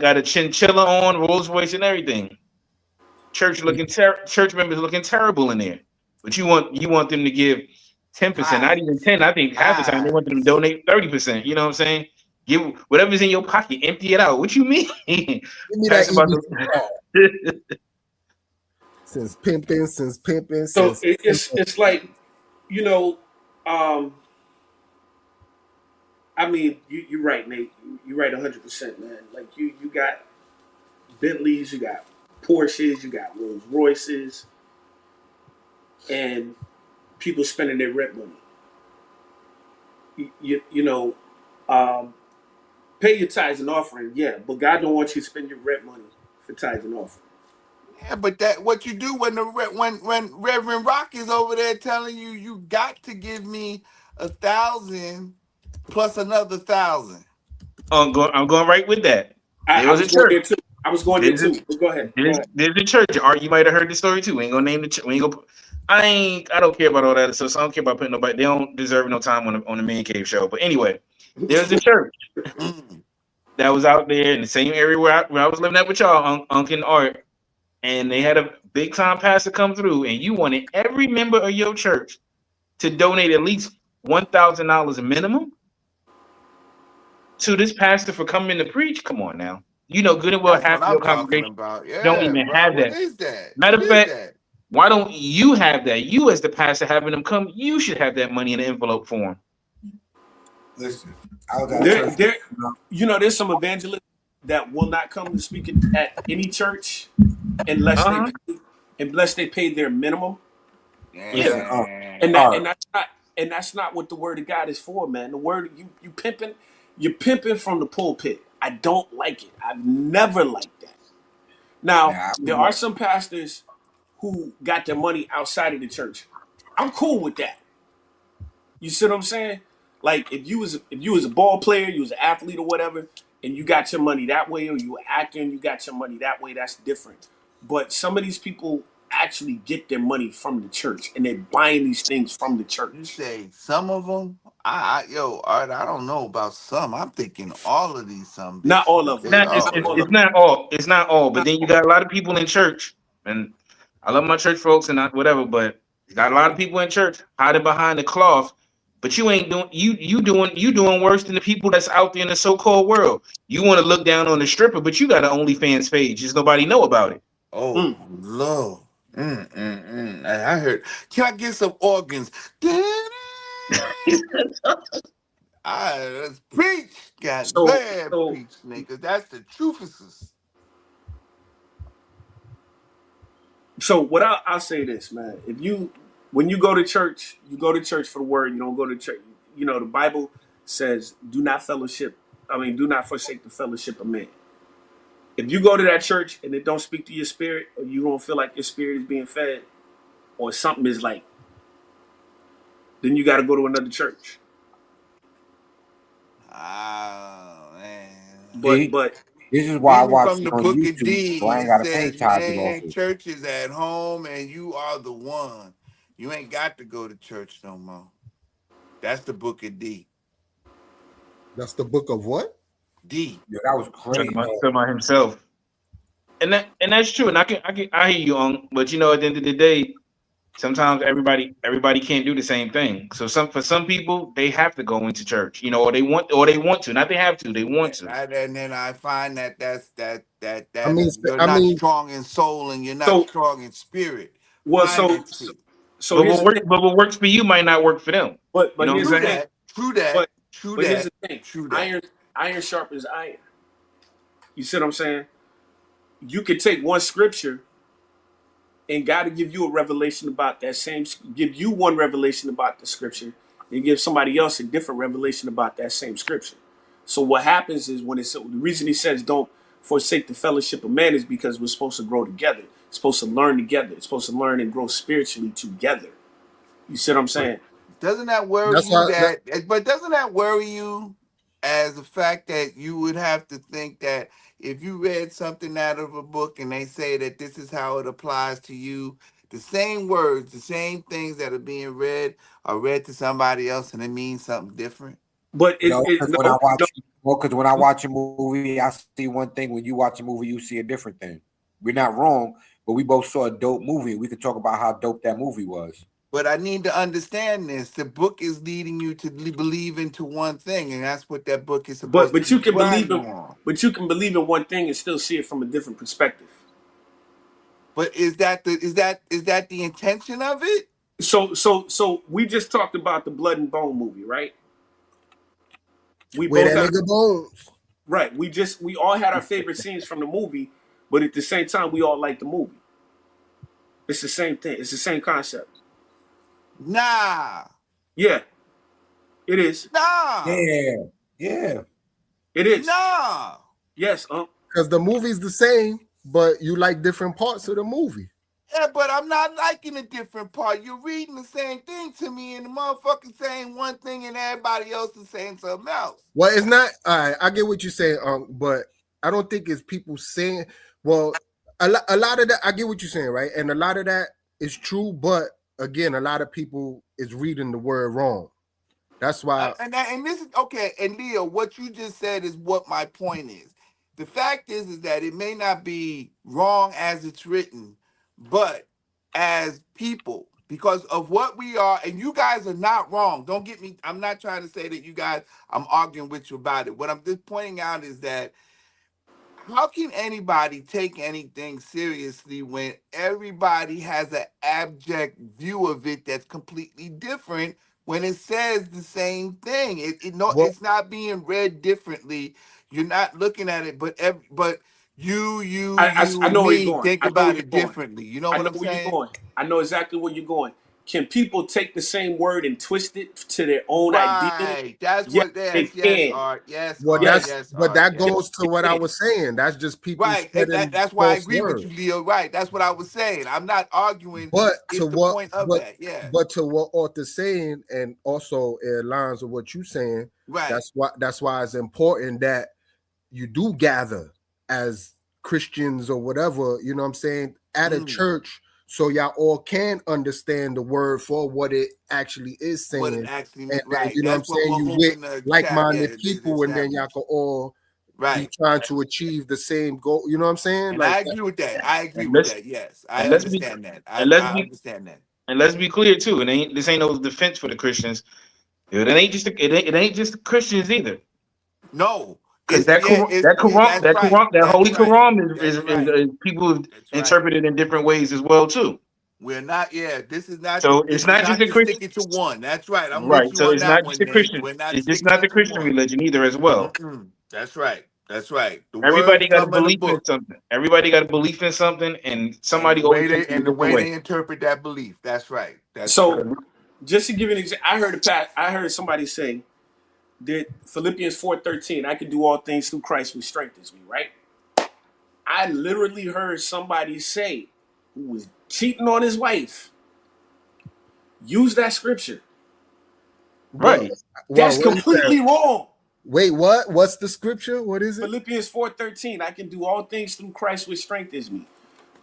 on, Rolls Royce and everything. Church members looking terrible in there, but you want them to give 10%, not even 10. I think half the time they want them to donate 30%. You know what I'm saying? Give whatever's in your pocket, empty it out. What you mean? Give me that since pimping. So it's like, I mean, you're right, Nate. You're right 100%, man. Like you got Bentleys, you got Porsches, you got Rolls Royces, and people spending their rent money. Pay your tithes and offering, yeah, but God don't want you to spend your rent money for tithes and offering. Yeah, but that what you do when when Reverend Rock is over there telling you got to give me 1,000 plus another 1,000. I'm going right with that. I was going there too. But go ahead. There's a church. Art, you might have heard the story too. We ain't gonna name the church. I don't care about all that. So I don't care about putting nobody. They don't deserve no time on the Mancave show. But anyway, there's a church that was out there in the same area where I was living at with y'all, Unc and Art, and they had a big time pastor come through, and you wanted every member of your church to donate at least $1,000 minimum to this pastor for coming to preach. Come on now. Good and well half your congregation don't even have that. What is that? Matter of fact, why don't you have that? You as the pastor having them come, you should have that money in an envelope for them. Listen, there's some evangelists that will not come to speak at any church unless they pay their minimum. Yeah. And that's not what the word of God is for, man. The word you're pimping from the pulpit. I don't like it. I've never liked that. Now, there are some pastors who got their money outside of the church. I'm cool with that. You see what I'm saying? Like if you was a ball player, you was an athlete or whatever, and you got your money that way, or you were acting, you got your money that way, that's different. But some of these people actually get their money from the church, and they're buying these things from the church. You say some of them? Art, I don't know about some. I'm thinking all of these some. Not all of them. It's not all. It's not all. But then you got a lot of people in church, and I love my church folks and whatever. But you got a lot of people in church hiding behind the cloth. But you ain't doing you doing worse than the people that's out there in the so-called world. You want to look down on the stripper, but you got an OnlyFans page. Just nobody know about it. Oh Lord. I heard. Can I get some organs? Let's preach. Preach, nigga. That's the truthest. So what I'll say this, man. When you go to church, you go to church for the word. You don't go to church. You know, the Bible says, "Do not fellowship." I mean, do not forsake the fellowship of men. If you go to that church and it don't speak to your spirit, or you don't feel like your spirit is being fed, or something is like, then you got to go to another church. Oh man. But this is why I Reading watch from it the on book of YouTube, so D, I ain't it gotta pay says, tithes and man, offers. church is at home and you are the one. You ain't got to go to church no more. That's the book of D. That's the book of what? D. Yeah, that was crazy. Talking about himself. And that's true. And I hear you but you know, at the end of the day, sometimes everybody can't do the same thing. So for some people, they have to go into church, you know, or they want to. Not they have to, they want to. And then I find that I mean, you're I not mean, strong in soul and you're not so strong in spirit. well, Find that shit. so here's the thing. But what works for you might not work for them. But You know what here's I'm the saying? thing. True that. But here's the thing. True that. Iron sharpens iron. You see what I'm saying? You could take one scripture and God to give you a revelation about that same, give you one revelation about the scripture, and give somebody else a different revelation about that same scripture. So what happens is the reason he says don't forsake the fellowship of man is because we're supposed to grow together. It's supposed to learn together. It's supposed to learn and grow spiritually together. You see what I'm saying? Doesn't that worry that's you why. but doesn't that worry you as the fact that you would have to think that if you read something out of a book and they say that this is how it applies to you, the same words, the same things that are being read are read to somebody else and it means something different? But No, because when I watch a movie, I see one thing. When you watch a movie, you see a different thing. We're not wrong, but we both saw a dope movie. We could talk about how dope that movie was. But I need to understand this. The book is leading you to believe into one thing, and that's what that book is supposed to but you be can believe driving in on. one thing and still see it from a different perspective. But is that the intention of it? So we just talked about the Blood and Bone movie, right? We Where both that had nigga Bones? right. We all had our favorite scenes from the movie, but at the same time, we all liked the movie. It's the same thing. It's the same concept. Nah. Yeah, it is. Nah. Yeah. It is. Nah. Yes. Because the movie's the same, but you like different parts of the movie. Yeah, but I'm not liking a different part. You're reading the same thing to me, and the motherfucker saying one thing and everybody else is saying something else. Well, it's not. I get what you're saying, but I don't think it's people saying. Well, a lot of that. I get what you're saying, right? And a lot of that is true, but again, a lot of people is reading the word wrong. That's why. And this is okay. And Leo, what you just said is what my point is. The fact is that it may not be wrong as it's written, but as people, because of what we are, and you guys are not wrong. Don't get me. I'm not trying to say that you guys. I'm arguing with you about it. What I'm just pointing out is that how can anybody take anything seriously when everybody has an abject view of it that's completely different when it says the same thing? Well, It's not being read differently. You're not looking at it, but you I and know where you're me going. think I know where about you're it going. differently. You know I what know I'm where you're saying? going. I know exactly where you're going. Can people take the same word and twist it to their own ideal? Right. That's Yes, what. they Yes, can. Art. Yes, well, Art. Yes, Yes, but Art. that Yes. yes, goes to they what I can. was saying. That's just people Right. spreading That's why I false agree with words. you, Leo. Right. That's what I was saying. I'm not arguing. But to It's the what, point of that. Yeah. but to what Arthur's saying, and also it aligns with what you're saying. Right. That's why it's important that you do gather as Christians or whatever, you know what I'm saying, at a church, so y'all all can understand the word for what it actually is What it saying. actually And meant. then, Right. you know what I'm That's what saying, we're you with hoping to like-minded people, and then y'all establish. can all be Right. trying to achieve the same goal. You know what I'm saying? And Like I that. agree with that. I agree And with let's that. Yes. I and let's be understand that. and let's I be understand that. and let's be clear too. This ain't no defense for the Christians. It ain't just the Christians either. No. Because That's right. That That's Holy right. Quran That's right. is people That's right. interpret it in different ways as well too. We're not, So it's this is not just not a just Christian, sticking to one. That's right. I'm right? with you So on it's not that just one, a Nate. Christian. We're not It's just not sticking the to Christian one. religion either as well. That's right. That's right. The Everybody words got a come in the belief in book. something. Everybody got a belief in something, and somebody and the always way takes they it a and the different way way. they interpret that belief. That's right. That's So, true. just to give you an example, I heard somebody say that Philippians 4:13, I can do all things through Christ who strengthens me, right? I literally heard somebody say who was cheating on his wife, use that scripture. Right. That's what is that? completely wrong. Wait, what? What's the scripture? What is it? Philippians 4:13, I can do all things through Christ which strengthens me.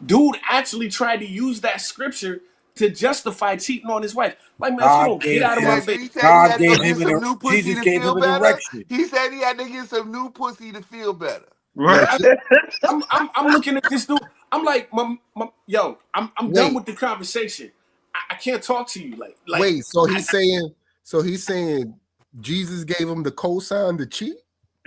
Dude actually tried to use that scripture to justify cheating on his wife. Like, man, if you God don't get gave out of my him, face. He said he God had to go gave get him some new pussy Jesus to gave feel him an better. erection. He said he had to get some new pussy to feel better. Right. I'm looking at this dude. I'm like, I'm done Wait, with the conversation. I can't talk to you. Like, wait. So he's saying Jesus gave him the cosign to cheat.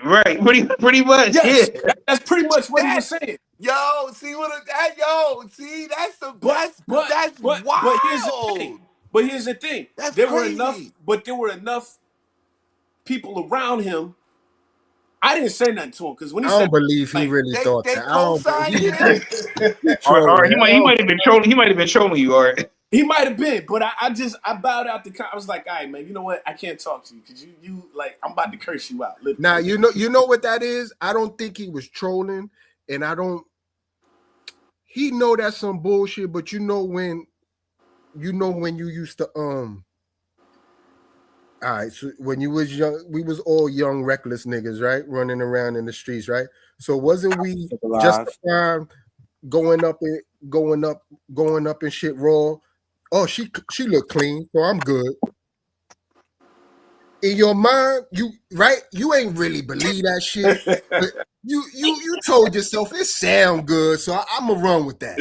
Right. Pretty much. Yeah. yes, that's pretty much what he was saying. Yo, see what that yo, see that's the But that's here's the thing. wild. But here's the thing. That's There were enough. crazy. But there were enough people around him. I didn't say nothing to him because when he I don't said believe he like really thought They that. I don't. co-signed He, him. he Or trolling. he might have been trolling. He might have been trolling you. Or he might have been, but I bowed out the. I was like, all right, man. You know what? I can't talk to you because you like I'm about to curse you out. Literally. Now you know what that is. I don't think he was trolling, and I don't. He know that's some bullshit, but you know when you used to All right, so when you was young, we was all young, reckless niggas, right? Running around in the streets, right? So wasn't we justified going up and shit raw? Oh, she looked clean, so I'm good. In your mind, you ain't really believe that shit, but you told yourself it sound good, so I'm gonna run with that.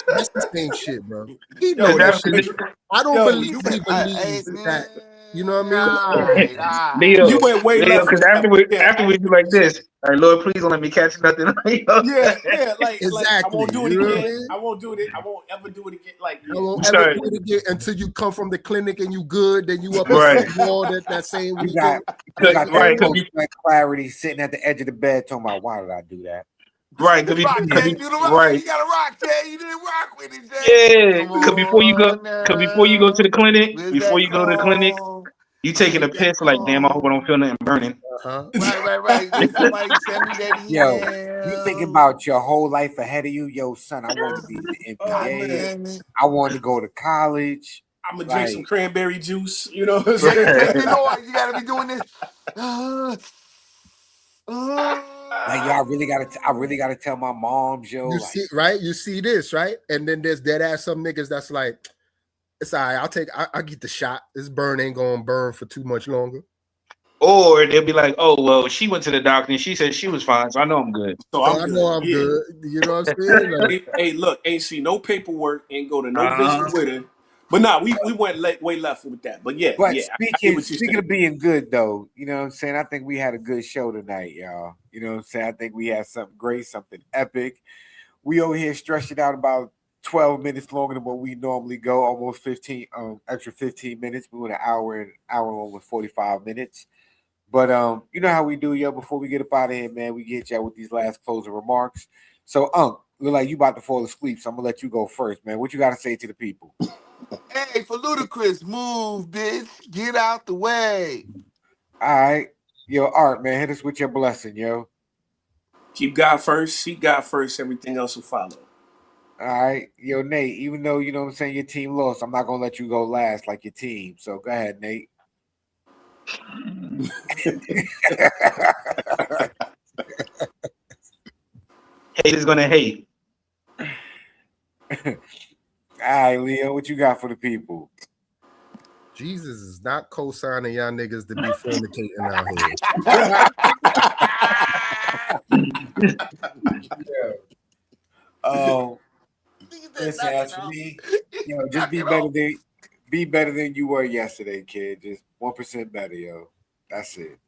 That's the same shit, bro. He know that shit. I don't believe he believes that. You know what I mean? Leo, You went way left. because afterwards you like this. All right, Lord, please don't let me catch nothing. Yeah, like I Exactly. won't do it You know what I again. mean? I won't do it. I won't ever do it again. Like, I won't ever do it again until you come from the clinic and you good. Then you up Right. and all that same You weekend. got that post clarity sitting at the edge of the bed talking about why did I do that? Right, Rock, Jay, do the rock. right. You gotta rock, Jay. You didn't rock with it, Jay. Yeah, because before you go to the clinic, you taking a piss like, damn, I hope I don't feel nothing burning. Right. Then somebody send me that email. Yo, you think about your whole life ahead of you. Yo, son, I wanted to be in the NBA. I wanted to go to college. I'm gonna drink some cranberry juice. You know what I'm saying? You know what? You gotta be doing this. Like, yo, I really gotta tell my moms, yo. You see, right? You see this, right? And then there's dead ass some niggas that's like, it's all right, I'll get the shot. This burn ain't gonna burn for too much longer. Or they'll be like, oh, well, she went to the doctor and she said she was fine, so I know I'm good. So I know I'm good. You know what I'm saying? Like, hey, look, ain't see no paperwork, ain't go to no visit with her. But nah, we went way left with that. But yeah, But yeah. speaking of being good though, you know what I'm saying? I think we had a good show tonight, y'all. You know what I'm saying? I think we had something great, something epic. We over here stretching out about 12 minutes longer than what we normally go, almost 15 extra 15 minutes. We went an hour almost 45 minutes. But you know how we do, yo, before we get up out of here, man, we get y'all with these last closing remarks. So look like you about to fall asleep, so I'm gonna let you go first, man. What you gotta say to the people? Hey, for Ludacris, move, bitch. Get out the way. All right. Yo, Art, man, hit us with your blessing, yo. Keep God first, seek God first, everything else will follow. All right. Yo, Nate, even though, you know what I'm saying, your team lost, I'm not going to let you go last like your team. So go ahead, Nate. Haters gonna hate. All right, Leo, what you got for the people? Jesus is not co-signing y'all niggas to be fornicating out here. Listen, as for me, you know, just be better than you were yesterday, kid. Just 1% better, yo. That's it.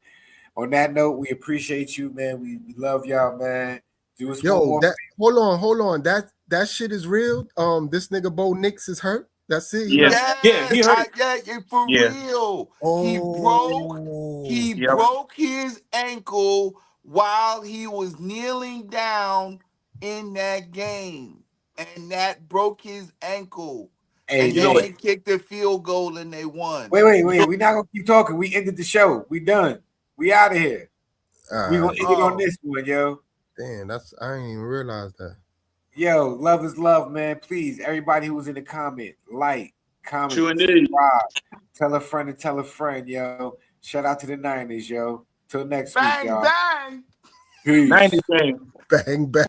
On that note, we appreciate you, man. We love y'all, man. Do us one more. Hold on. That shit is real. This nigga Bo Nix is hurt. That's it. He hurt. For real. Oh. He broke his ankle while he was kneeling down in that game, and that broke his ankle. Hey, And You know then what? they kicked the field goal and they won. Wait. We're not gonna keep talking. We ended the show. We done. We out of here. We gonna end it on this one, yo. Damn, I didn't even realize that. Yo, love is love, man. Please, everybody who was in the comment, like, comment, True indeed. subscribe, tell a friend and tell a friend, yo. Shout out to the Niners, yo. Till next week, Bang, y'all. bang. Peace. 90 game. Bang, bang.